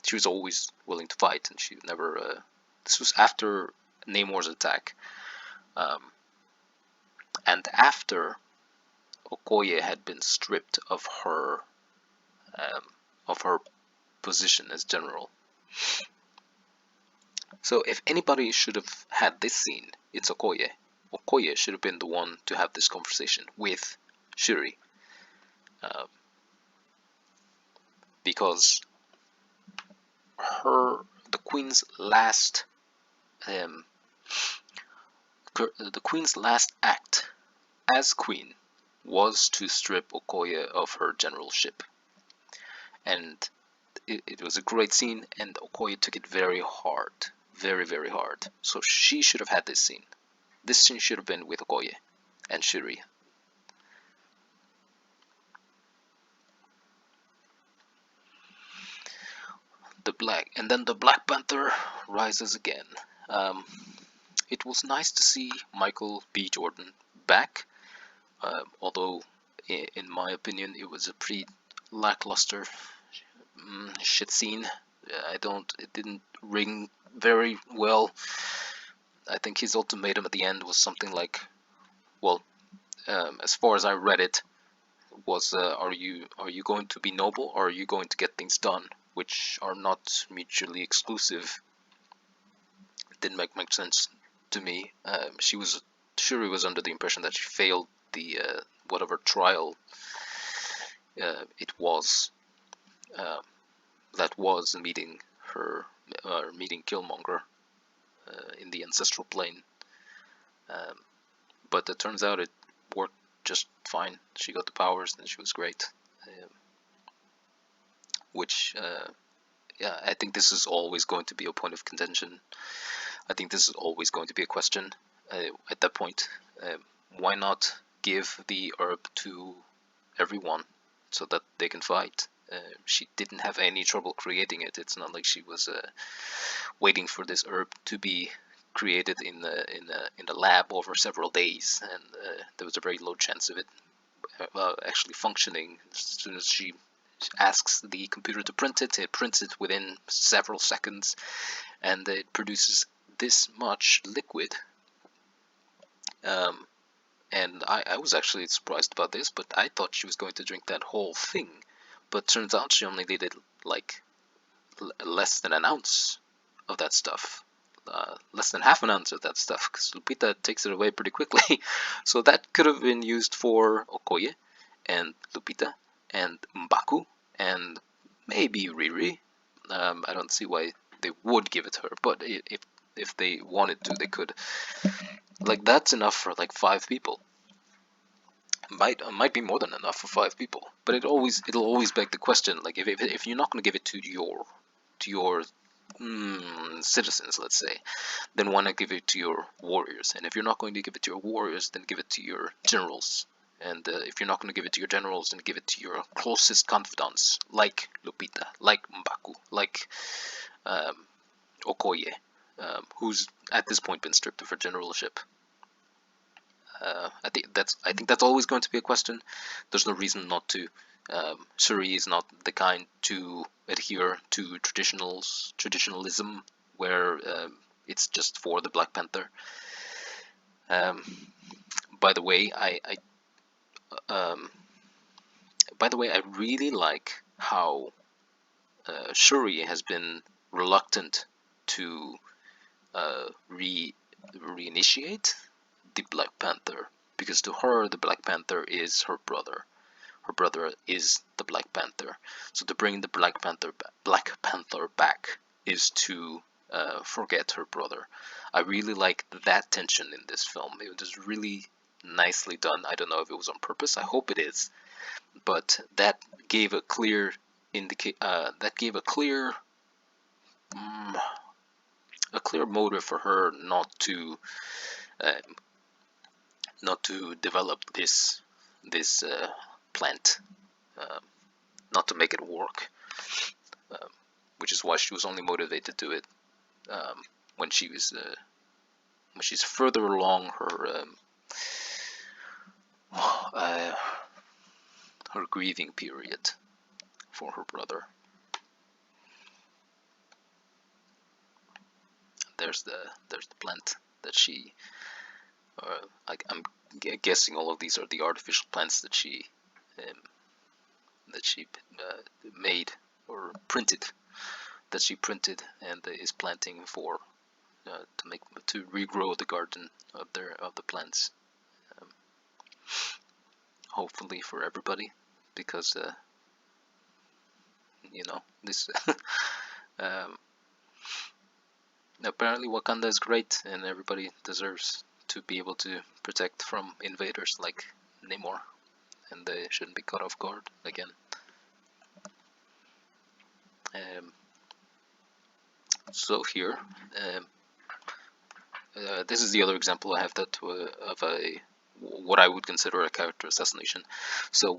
S1: She was always willing to fight, and she never. This was after Namor's attack, and after Okoye had been stripped of her position as general. So if anybody should have had this scene, it's Okoye. Okoye should have been the one to have this conversation with Shuri, because the Queen's last act as Queen was to strip Okoye of her generalship, and it was a great scene, and Okoye took it very hard, very, very hard. So she should have had this scene This scene should have been with Okoye and Shuri. And then the Black Panther rises again. Um, it was nice to see Michael B. Jordan back, although in my opinion it was a pretty lackluster shit scene. It didn't ring very well. I think his ultimatum at the end was something like, well, as far as I read it, was are you going to be noble, or are you going to get things done, which are not mutually exclusive. It didn't make much sense to me. Shuri was under the impression that she failed the whatever trial it was that was meeting meeting Killmonger in the ancestral plane. But it turns out it worked just fine. She got the powers and she was great. Which, yeah, I think this is always going to be a point of contention. I think this is always going to be a question at that point. Why not give the herb to everyone so that they can fight? She didn't have any trouble creating it. It's not like she was waiting for this herb to be created in the lab over several days, and there was a very low chance of it actually functioning. As soon as she asks the computer to print it, it prints it within several seconds, and it produces this much liquid. And I was actually surprised about this, but I thought she was going to drink that whole thing. But turns out she only needed like less than an ounce of that stuff. Less than half an ounce of that stuff, because Lupita takes it away pretty quickly. So that could have been used for Okoye and Lupita and M'Baku and maybe Riri. I don't see why they would give it to her, but if they wanted to, they could. Like, that's enough for like 5 people. Might be more than enough for 5 people. But it'll always beg the question, like, if you're not going to give it to your citizens, let's say, then why not give it to your warriors? And if you're not going to give it to your warriors, then give it to your generals. And if you're not going to give it to your generals, then give it to your closest confidants, like Lupita, like M'Baku, like Okoye, who's at this point been stripped of her generalship. I think that's always going to be a question. There's no reason not to. Shuri is not the kind to adhere to traditionalism, where it's just for the Black Panther. By the way, I really like how Shuri has been reluctant to reinitiate the Black Panther, because to her the Black Panther is her brother. Her brother is the Black Panther. So to bring the Black Panther back is to forget her brother. I really like that tension in this film. It was really nicely done. I don't know if it was on purpose. I hope it is, but that gave a clear motive for her not to develop this plant, not to make it work, which is why she was only motivated to it when she's further along her grieving period for her brother. There's the plant that she. I'm guessing all of these are the artificial plants that she made or printed, and is planting for to regrow the garden of the plants. Hopefully for everybody, because this. Apparently Wakanda is great, and everybody deserves to be able to protect from invaders like Namor, and they shouldn't be caught off guard again. So here, this is the other example I have that of a what I would consider a character assassination. So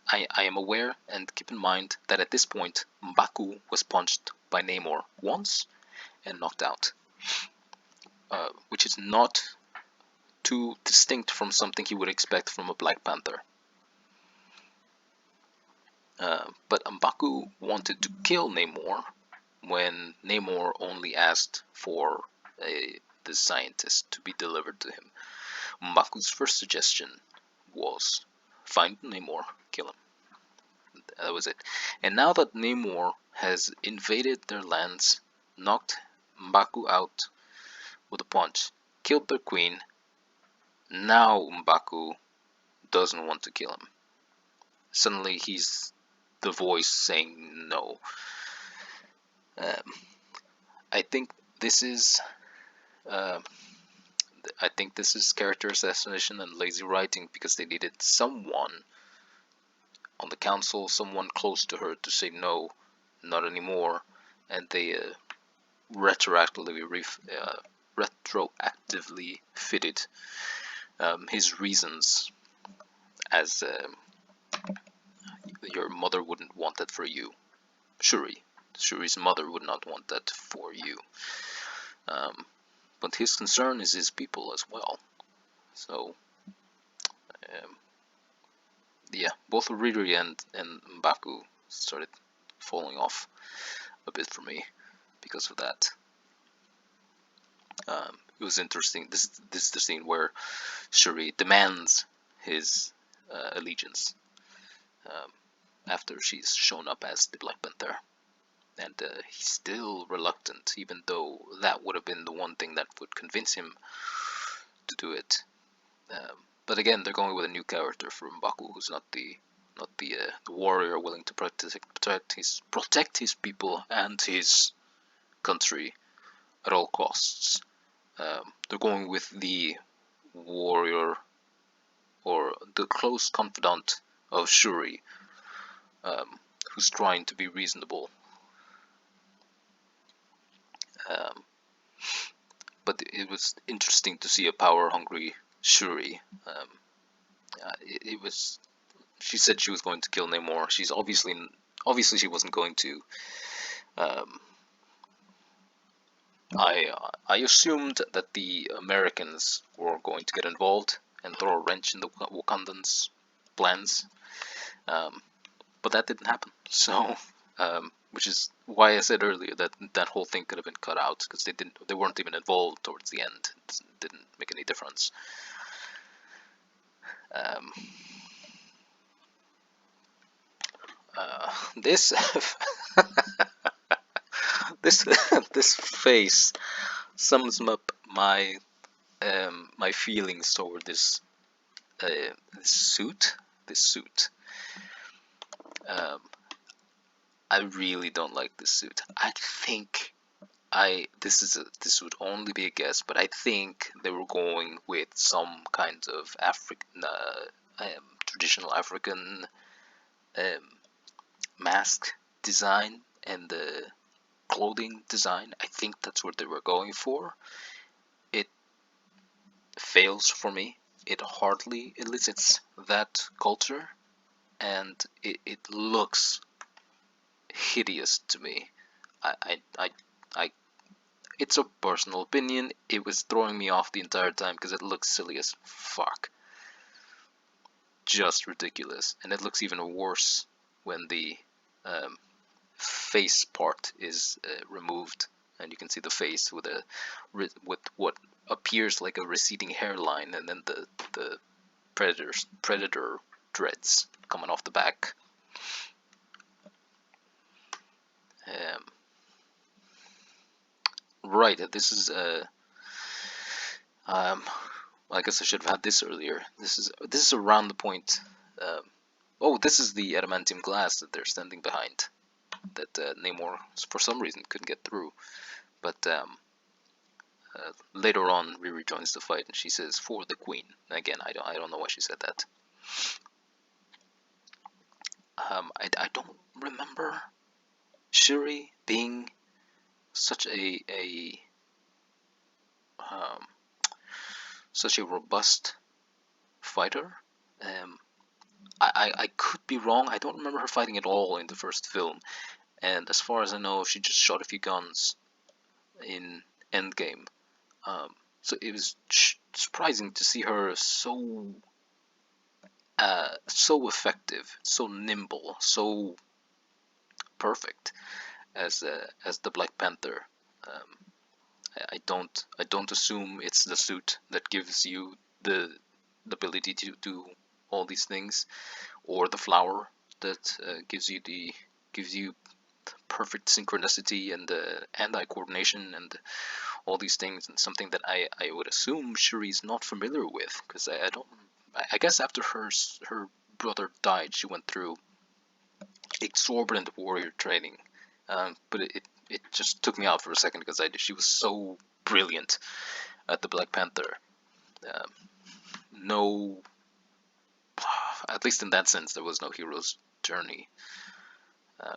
S1: I am aware and keep in mind that at this point M'Baku was punched by Namor once and knocked out, which is not too distinct from something he would expect from a Black Panther. But M'Baku wanted to kill Namor when Namor only asked for the scientist to be delivered to him. M'Baku's first suggestion was find Namor, kill him. That was it. And now that Namor has invaded their lands, knocked M'Baku out with a punch, killed their queen, now M'Baku doesn't want to kill him. Suddenly he's the voice saying no. Um, I think this is character assassination and lazy writing because they needed someone on the council, someone close to her to say no, not anymore, and they retroactively fitted his reasons as your mother wouldn't want that for you. Shuri's mother would not want that for you. But his concern is his people as well. So, yeah, both Riri and M'Baku started falling off a bit for me because of that. It was interesting. This is the scene where Shuri demands his allegiance after she's shown up as the Black Panther, and he's still reluctant, even though that would have been the one thing that would convince him to do it. But again, they're going with a new character for M'Baku, who's not the warrior willing to protect his people and his country at all costs. They're going with the warrior or the close confidant of Shuri, who's trying to be reasonable. But it was interesting to see a power-hungry Shuri. It was. She said she was going to kill Namor. She's obviously she wasn't going to. I assumed that the Americans were going to get involved and throw a wrench in the Wakandans' plans, but that didn't happen. So, which is why I said earlier that that whole thing could have been cut out because they weren't even involved towards the end. It didn't make any difference. This this this face sums up my my feelings toward this suit. This suit. I really don't like this suit. I think this would only be a guess, but I think they were going with some kind of traditional African mask design and the clothing design. I think that's what they were going for. It fails for me. It hardly elicits that culture, and it looks hideous to me. I it's a personal opinion. It was throwing me off the entire time because it looks silly as fuck. Just ridiculous. And it looks even worse when the face part is removed, and you can see the face with what appears like a receding hairline, and then the predator dreads coming off the back. Right, this is I guess I should have had this earlier. This is around the point. Oh, this is the adamantium glass that they're standing behind, that Namor for some reason couldn't get through. But later on, Riri joins the fight, and she says, "For the Queen." Again, I don't know why she said that. I don't remember Shuri being such a um, such a robust fighter. Um, I could be wrong. I don't remember her fighting at all in the first film. And as far as I know, she just shot a few guns in Endgame. So it was surprising to see her so effective, so nimble, so perfect as the Black Panther. Um, I don't assume it's the suit that gives you the ability to do all these things, or the flower that gives you perfect synchronicity and hand-eye coordination and all these things, and something that I would assume Shuri's not familiar with, because I don't. I guess after her brother died, she went through exorbitant warrior training, but it just took me out for a second because she was so brilliant at the Black Panther. Um, no, at least in that sense, there was no hero's journey. Um,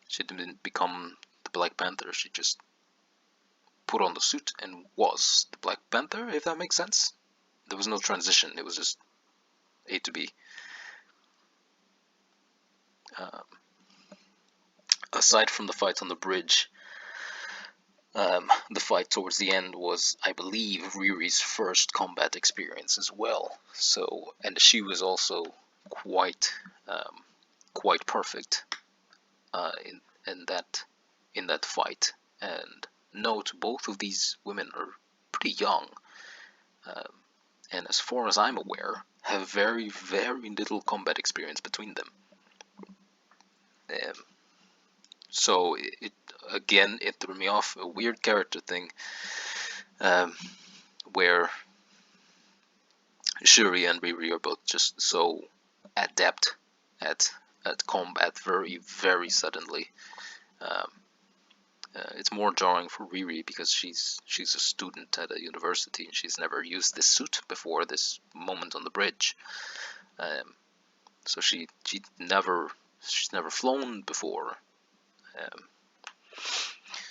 S1: she didn't become the Black Panther. She just put on the suit and was the Black Panther, if that makes sense. There was no transition. It was just A to B. Um, Aside from the fight on the bridge, the fight towards the end was, I believe, Riri's first combat experience as well. So, and she was also quite, quite perfect in that fight. And note, both of these women are pretty young, um, and as far as I'm aware, have very, very little combat experience between them. Um, so again, it threw me off, a weird character thing, um, where Shuri and Riri are both just so adept at combat very, very suddenly. Um, it's more jarring for Riri because she's a student at a university and she's never used this suit before this moment on the bridge. Um, so she's never flown before. Um,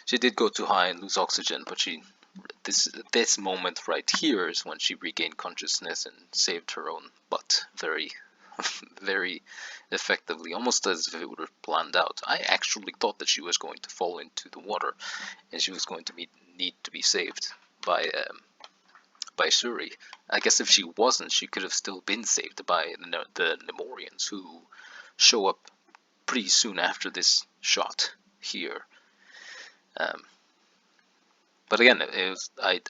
S1: she did go too high and lose oxygen, but this moment right here is when she regained consciousness and saved her own butt very, very effectively, almost as if it would have planned out. I actually thought that she was going to fall into the water and she was going to need to be saved by Shuri. I guess if she wasn't, she could have still been saved by the Nemorians, who show up pretty soon after this shot here. Um, but again, it was I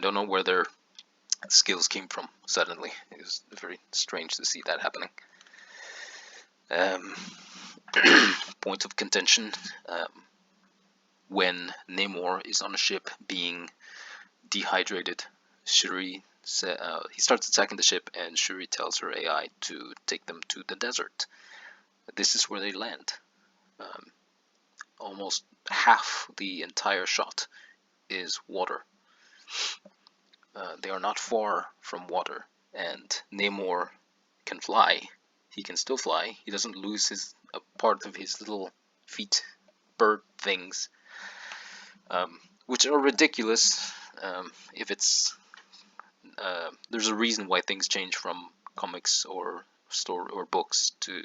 S1: don't know where their skills came from suddenly. It was very strange to see that happening. Um, point of contention, when Namor is on a ship being dehydrated, Shuri he starts attacking the ship, and Shuri tells her AI to take them to the desert. This is where they land. Um, Almost half the entire shot is water. They are not far from water, and Namor can fly. He can still fly. He doesn't lose a part of his little feet, bird things, which are ridiculous. If it's there's a reason why things change from comics or story or books to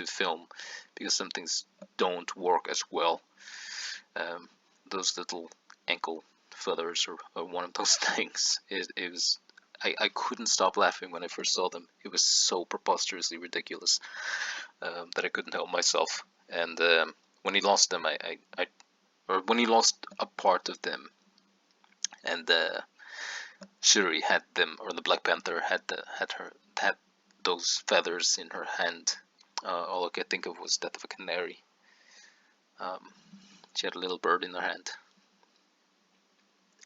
S1: film, because some things don't work as well. Those little ankle feathers are one of those things. It was I couldn't stop laughing when I first saw them. It was so preposterously ridiculous that I couldn't help myself. And when he lost them, or when he lost a part of them, and Shuri had them, or the Black Panther had those feathers in her hand. All I could think of was Death of a Canary. She had a little bird in her hand.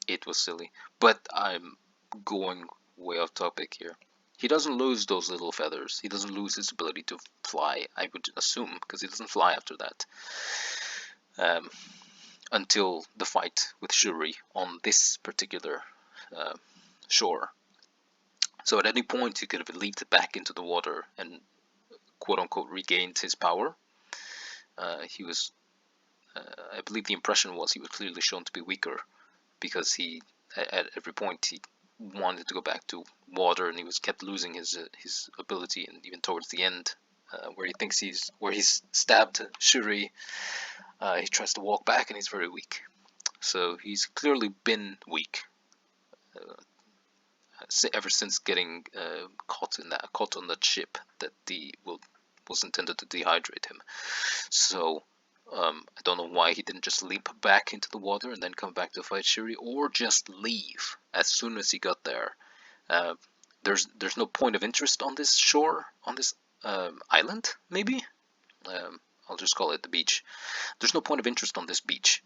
S1: It was silly, but I'm going way off topic here. He doesn't lose those little feathers. He doesn't lose his ability to fly, I would assume, because he doesn't fly after that. Until the fight with Shuri on this particular shore. So at any point he could have leaped back into the water and quote unquote regained his power. He was, I believe the impression was he was clearly shown to be weaker because he at every point he wanted to go back to water, and he was kept losing his ability, and even towards the end, where he's stabbed Shuri, he tries to walk back, and he's very weak. So he's clearly been weak ever since getting caught on that ship that was intended to dehydrate him. So I don't know why he didn't just leap back into the water and then come back to fight Shuri, or just leave as soon as he got there. Uh, there's no point of interest on this shore, on this island, maybe. I'll just call it the beach. There's no point of interest on this beach.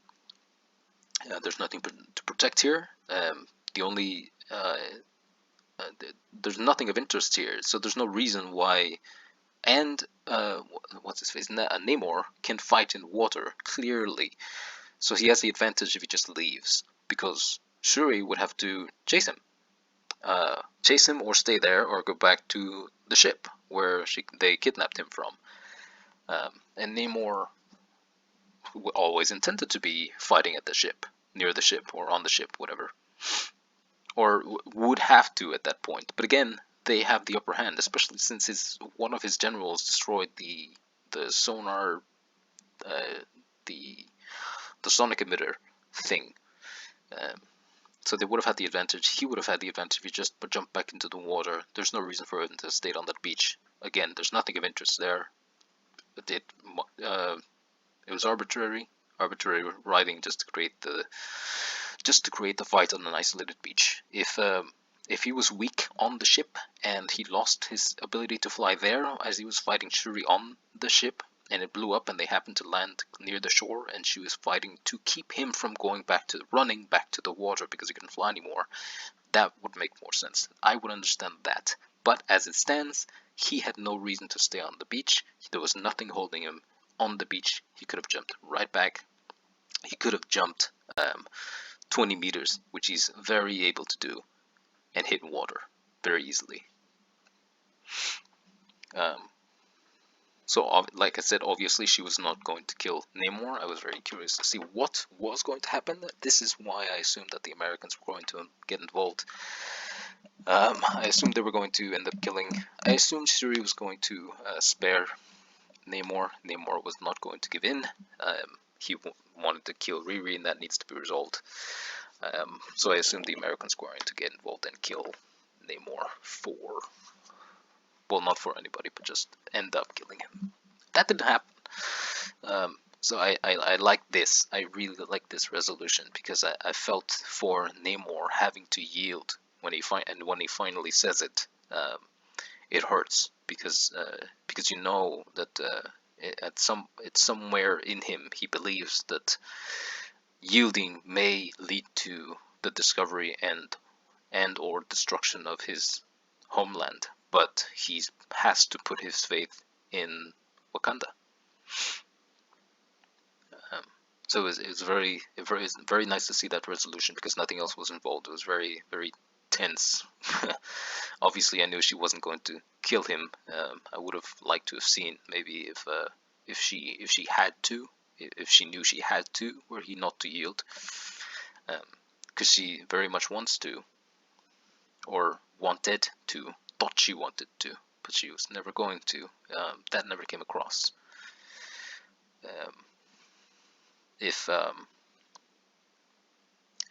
S1: There's nothing to protect here. The only there's nothing of interest here, so there's no reason why. And what's his face? Namor can fight in water clearly, so he has the advantage if he just leaves, because Shuri would have to chase him or stay there or go back to the ship where they kidnapped him from. And Namor always intended to be fighting at the ship, near the ship, or on the ship, whatever. Or would have to at that point. But again, they have the upper hand, especially since one of his generals destroyed the sonar, the sonic emitter thing. So they would have had the advantage. He would have had the advantage if he just jumped back into the water. There's no reason for him to stay on that beach. Again, there's nothing of interest there. It was arbitrary writing just to create the fight on an isolated beach. If he was weak on the ship and he lost his ability to fly there as he was fighting Shuri on the ship, and it blew up and they happened to land near the shore, and she was fighting to keep him from running back to the water because he couldn't fly anymore, that would make more sense. I would understand that. But as it stands, he had no reason to stay on the beach. There was nothing holding him on the beach. He could have jumped right back. He could have jumped 20 meters, which he's very able to do, and hit water very easily. So, like I said, obviously she was not going to kill Namor. I was very curious to see what was going to happen. This is why I assumed that the Americans were going to get involved. I assumed they were going to end up killing. I assumed Shuri was going to spare Namor. Namor was not going to give in. He wanted to kill Riri, and that needs to be resolved. So I assumed the Americans were going to get involved and kill Namor not for anybody, but just end up killing him. That didn't happen. So I like this. I really like this resolution, because I felt for Namor having to yield when he finally says it. It hurts because you know that it's somewhere in him he believes that yielding may lead to the discovery and or destruction of his homeland, but he has to put his faith in Wakanda. So it was very nice to see that resolution, because nothing else was involved. It was very, very tense. Obviously, I knew she wasn't going to kill him. I would have liked to have seen maybe if she had to, if she knew she had to, were he not to yield, because she very much wants to, or wanted to, thought she wanted to, but she was never going to. That never came across.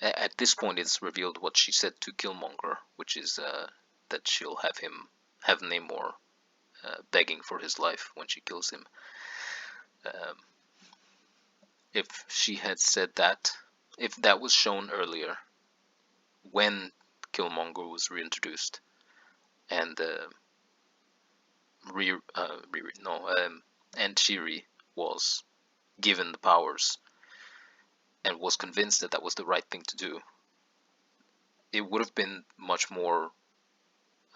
S1: At this point, it's revealed what she said to Killmonger, which is that she'll have Namor begging for his life when she kills him. If she had said that, if that was shown earlier, when Killmonger was reintroduced, and and Shuri was given the powers and was convinced that that was the right thing to do, it would have been much more.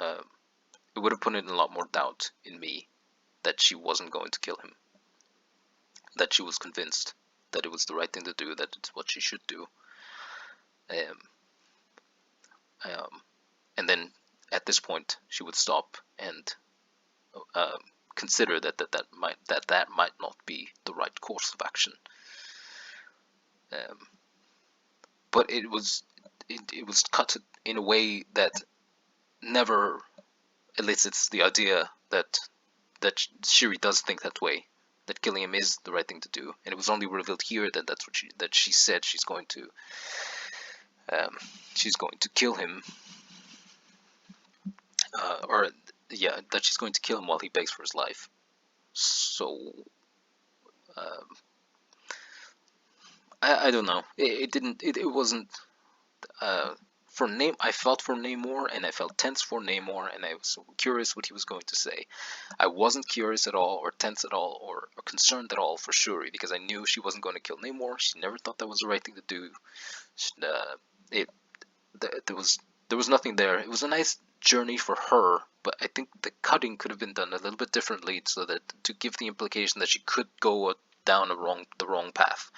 S1: It would have put in a lot more doubt in me that she wasn't going to kill him. That she was convinced that it was the right thing to do, that it's what she should do. And then at this point, she would stop and consider that might not be the right course of action. But it was it was cut in a way that never elicits the idea that Shiri does think that way, that killing him is the right thing to do, and it was only revealed here that that's what she said um, she's going to kill him, or yeah, that she's going to kill him while he begs for his life. So um, I don't know. It didn't. It wasn't. Uh, for name, I felt for Namor, and I felt tense for Namor, and I was curious what he was going to say. I wasn't curious at all, or tense at all, or concerned at all for Shuri, because I knew she wasn't going to kill Namor. She never thought that was the right thing to do. It there was nothing there. It was a nice journey for her, but I think the cutting could have been done a little bit differently, so that to give the implication that she could go down the wrong path.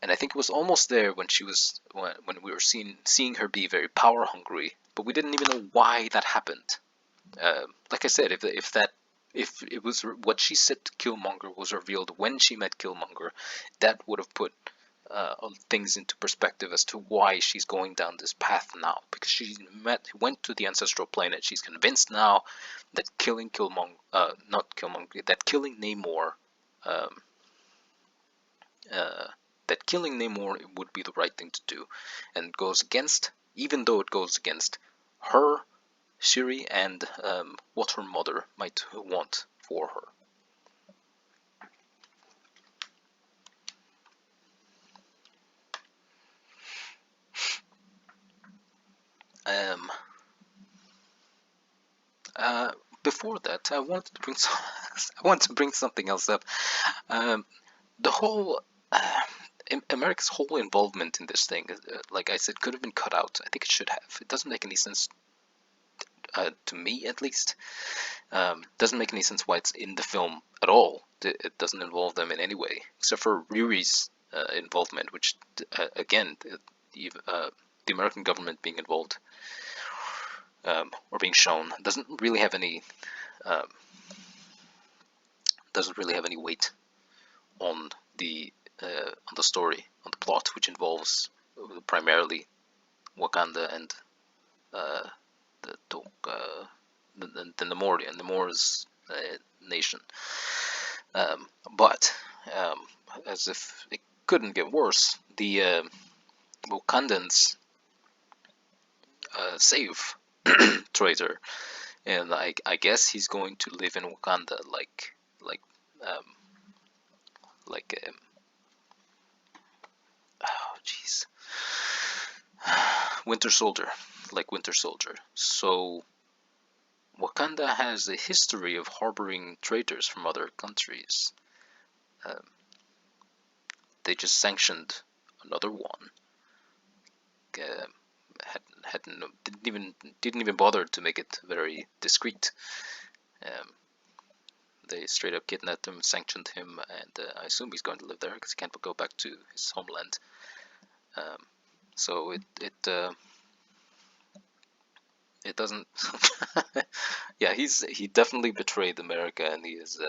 S1: And I think it was almost there when she was when we were seeing her be very power hungry, but we didn't even know why that happened. Like I said, if it was what she said to Killmonger was revealed when she met Killmonger, that would have put things into perspective as to why she's going down this path now. Because she went to the ancestral planet. She's convinced now that that killing Namor. Um, that killing Namor would be the right thing to do, and goes against, even though it goes against her, Shiri, and what her mother might want for her. Uh, Before that, I wanted to bring I wanted to bring something else up. Um, the whole America's whole involvement in this thing, like I said, could have been cut out. I think it should have. It doesn't make any sense to me, at least. Doesn't make any sense why it's in the film at all. It doesn't involve them in any way, except for Riri's involvement, which again, the American government being involved or being shown um, doesn't really have any weight on the story, on the plot, which involves primarily Wakanda and uh, the Namor's nation. But as if it couldn't get worse, the Wakandans save Traitor, and I guess he's going to live in Wakanda like um, like oh jeez, Winter Soldier, like Winter Soldier. So Wakanda has a history of harboring traitors from other countries. Um, they just sanctioned another one. Uh, didn't even bother to make it very discreet. Um, they straight up kidnapped him, sanctioned him, and I assume he's going to live there because he can't go back to his homeland. Um, so it doesn't. Yeah, he definitely betrayed America, and he is.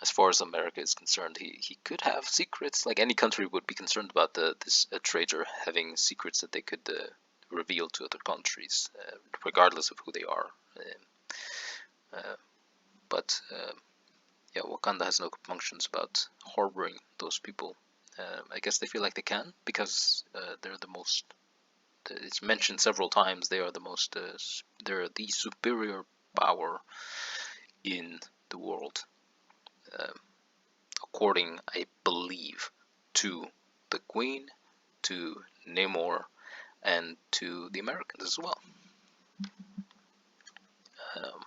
S1: As far as America is concerned, he could have secrets. Like any country would be concerned about this traitor having secrets that they could reveal to other countries, regardless of who they are. Uh, but yeah, Wakanda has no compunctions about harboring those people. I guess they feel like they can because they're the most. It's mentioned several times. They are the most. They're the superior power in the world, according, I believe, to the Queen, to Namor, and to the Americans as well. Um,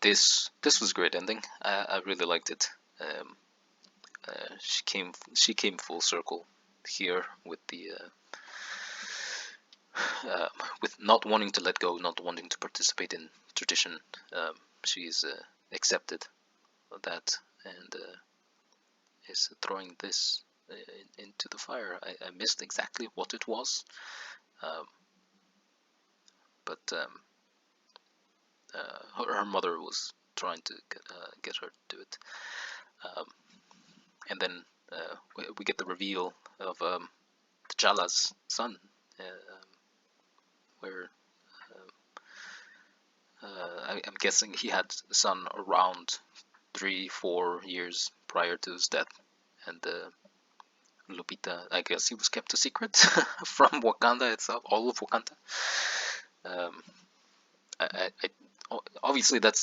S1: this was a great ending. I really liked it. Um, she came full circle here with the with not wanting to let go, not wanting to participate in tradition. She's accepted that and is throwing this into the fire. I missed exactly what it was, um, but her mother was trying to get her to do it. Um, and then we get the reveal of T'Challa's son, where I'm guessing he had a son around 3-4 years prior to his death, and Lupita, I guess he was kept a secret from Wakanda itself, all of Wakanda. Um, obviously that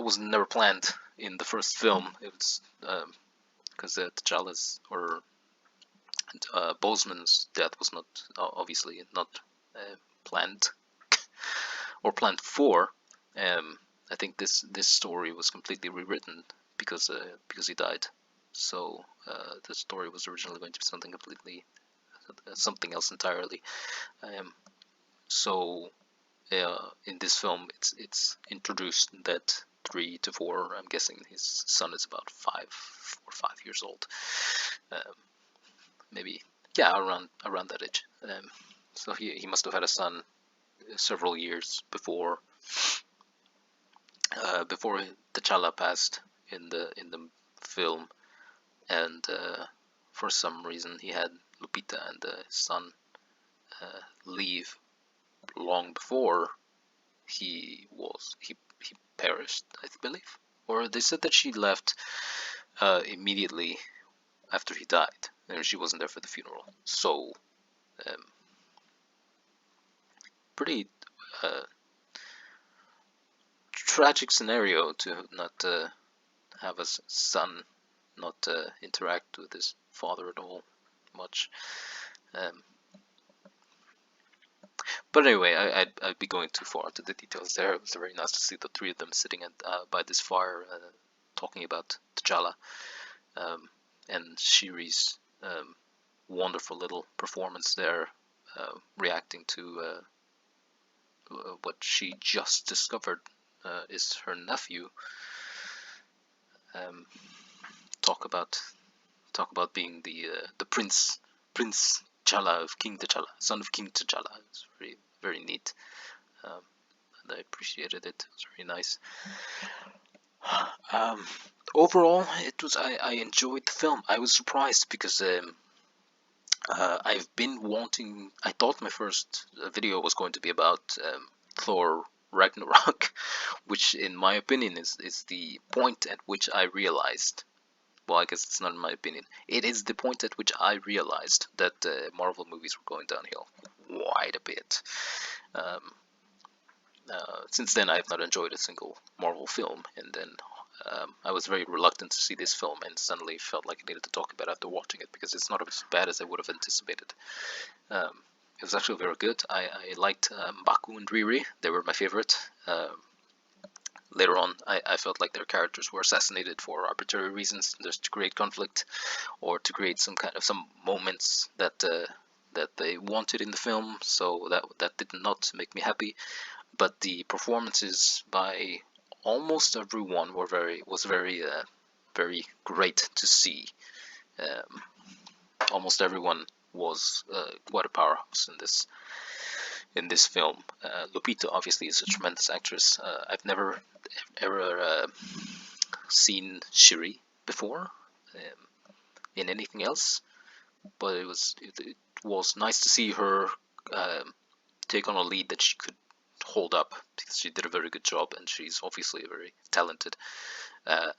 S1: was never planned in the first film. It was because T'Challa's or Boseman's death was not obviously not planned or planned for. I think this story was completely rewritten because he died. So the story was originally going to be something else entirely. So in this film, it's introduced that 3 to 4. I'm guessing his son is about 5 years old. Maybe, yeah, around that age. So he must have had a son several years before T'Challa passed in the film, and for some reason he had Lupita and his son leave long before he perished, I believe, or they said that she left immediately after he died, and she wasn't there for the funeral. So, pretty tragic scenario to not have a son not interact with his father at all much. But anyway, I'd be going too far into the details there. It was very nice to see the three of them sitting by this fire talking about T'Challa, and Shiri's wonderful little performance there, reacting to what she just discovered is her nephew. Talk about being the Prince T'Challa of King T'Challa, son of King T'Challa. It's very very neat, and I appreciated it. It was very nice. Overall, it was I enjoyed the film. I was surprised because I've been wanting. I thought my first video was going to be about Thor Ragnarok, which, in my opinion, is the point at which I realized. Well, I guess it's not in my opinion. It is the point at which I realized that Marvel movies were going downhill quite a bit. Since then, I have not enjoyed a single Marvel film, and then I was very reluctant to see this film, and suddenly felt like I needed to talk about it after watching it because it's not as bad as I would have anticipated. It was actually very good. I liked Baku and Riri; they were my favorite. Later on, I felt like their characters were assassinated for arbitrary reasons, just to create conflict, or to create some moments that they wanted in the film. So that did not make me happy. But the performances by almost everyone was very great to see. Almost everyone was quite a powerhouse in this film. Lupita obviously is a tremendous actress. I've never ever seen Shiri before in anything else, but it was nice to see her take on a lead that she could hold up, because she did a very good job, and she's obviously a very talented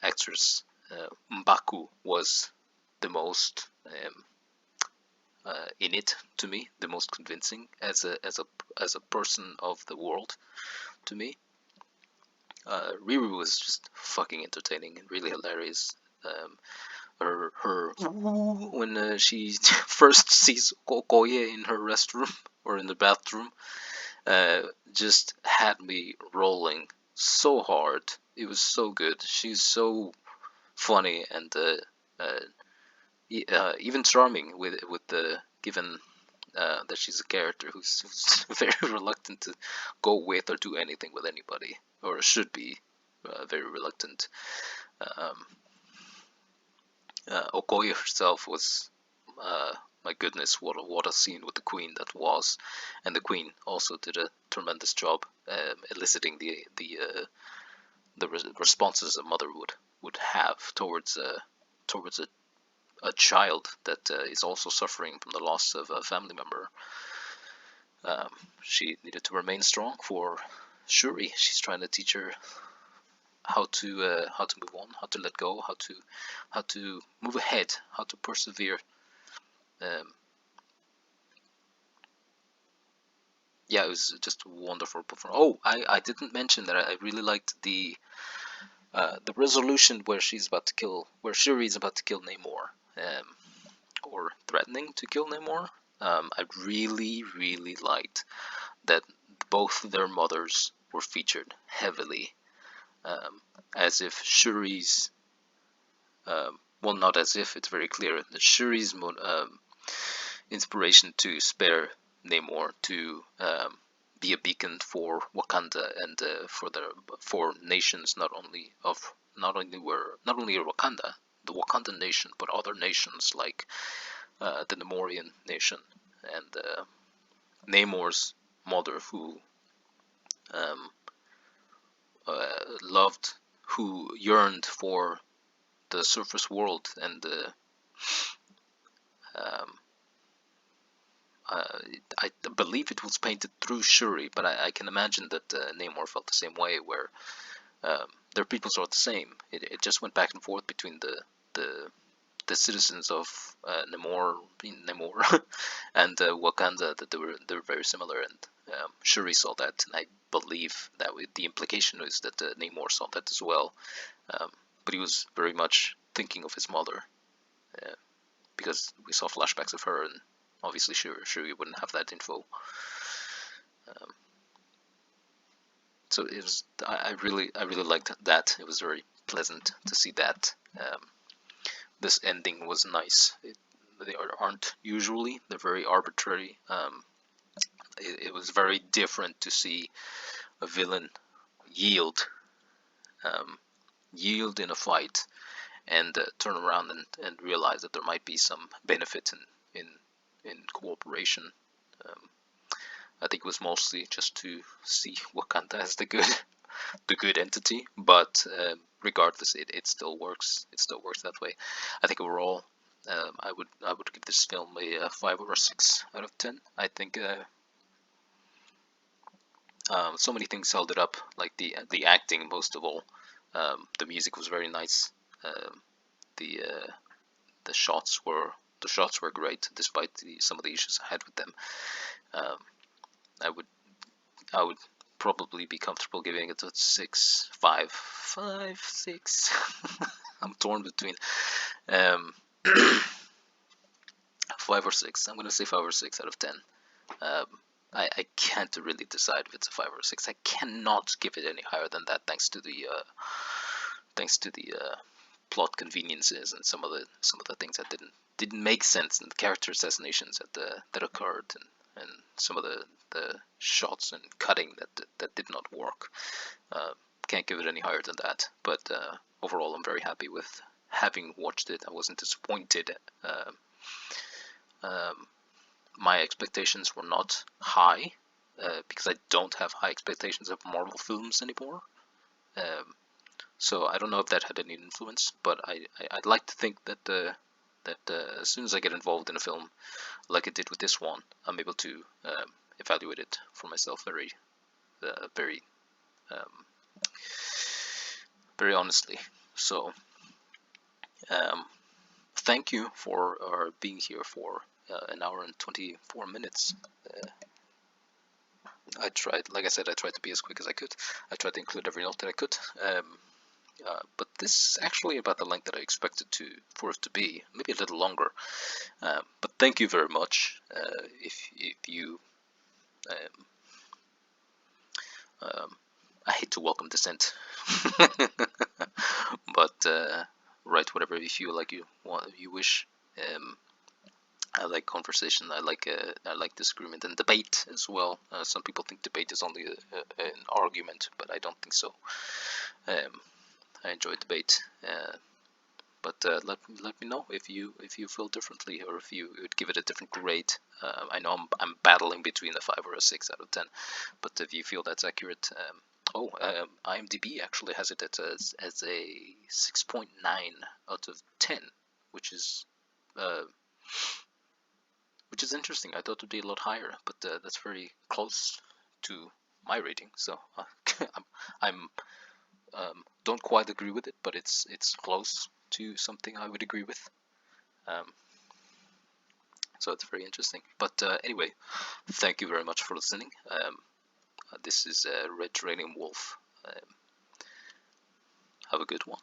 S1: actress. Mbaku was the most in it to me, the most convincing as a person of the world to me. Riri was just fucking entertaining and really hilarious. Her when she first sees Okoye in her restroom or in the bathroom, just had me rolling so hard. It was so good. She's so funny and even charming with the given that she's a character who's very reluctant to go with or do anything with anybody, or should be very reluctant. Okoye herself was, my goodness, what a scene with the Queen that was, and the Queen also did a tremendous job eliciting the responses a mother would have towards a a child that is also suffering from the loss of a family member. Um, she needed to remain strong for Shuri. She's trying to teach her how to move on, how to let go, how to move ahead, how to persevere. Um, yeah, it was just a wonderful performance. Oh, I didn't mention that I really liked the resolution where where Shuri is about to kill Namor, or threatening to kill Namor. I really liked that both their mothers were featured heavily, um, as if Shuri's, well, not as if, it's very clear that Shuri's inspiration to spare Namor, to be a beacon for Wakanda and for nations, not only Wakanda, the Wakandan nation, but other nations like the Namorian nation, and Namor's mother, who um, loved, who yearned for the surface world, and um, I believe it was painted through Shuri, but I can imagine that Namor felt the same way, where their peoples are the same. It just went back and forth between the the citizens of Namor and Wakanda, that they were very similar, and Shuri saw that, and I believe that the implication is that Namor saw that as well, um, but he was very much thinking of his mother, uh, because we saw flashbacks of her, and obviously Shuri wouldn't have that info. Um, so it was, I really liked that. It was very pleasant to see that. This ending was nice. They aren't usually. They're very arbitrary. It was very different to see a villain yield, um, yield in a fight, and turn around and realize that there might be some benefit in cooperation. Um, I think it was mostly just to see Wakanda as the good entity, but regardless, it still works. It still works that way. I think overall, I would give this film a 5 or 6 out of 10. I think so many things held it up, like the acting most of all. The music was very nice. Um, the the shots were great, despite some of the issues I had with them. Um, I would I would probably be comfortable giving it a 6. I'm torn between um, 5 or 6. I'm gonna say 5 or 6 out of 10. Um, I can't really decide if it's a 5 or 6. I cannot give it any higher than that, thanks to the plot conveniences and some of the things that didn't make sense, and the character assassinations that occurred, and some of the shots and cutting that did not work. Uh, can't give it any higher than that. But overall, I'm very happy with having watched it. I wasn't disappointed. Um, my expectations were not high, because I don't have high expectations of Marvel films anymore. Um, so I don't know if that had any influence, but I'd like to think that as soon as I get involved in a film, like I did with this one, I'm able to evaluate it for myself very um, very honestly. So thank you for being here for an hour and 24 minutes. I tried, like I said, I tried to be as quick as I could. I tried to include every note that I could. But this is actually about the length that I expected for it to be, maybe a little longer. But thank you very much. If you, um, I hate to welcome dissent, but write whatever you feel like you wish. I like conversation. I like disagreement and debate as well. Some people think debate is only an argument, but I don't think so. I enjoy debate. But let me know if you feel differently, or if you would give it a different grade. I know I'm battling between a 5 or a 6 out of 10, but if you feel that's accurate, IMDb actually has it as a 6.9 out of 10, which is which is interesting. I thought it would be a lot higher, but that's very close to my rating. So I'm don't quite agree with it, but it's close to something I would agree with. Um, so it's very interesting. But anyway, thank you very much for listening. This is Red Training Wolf. Have a good one.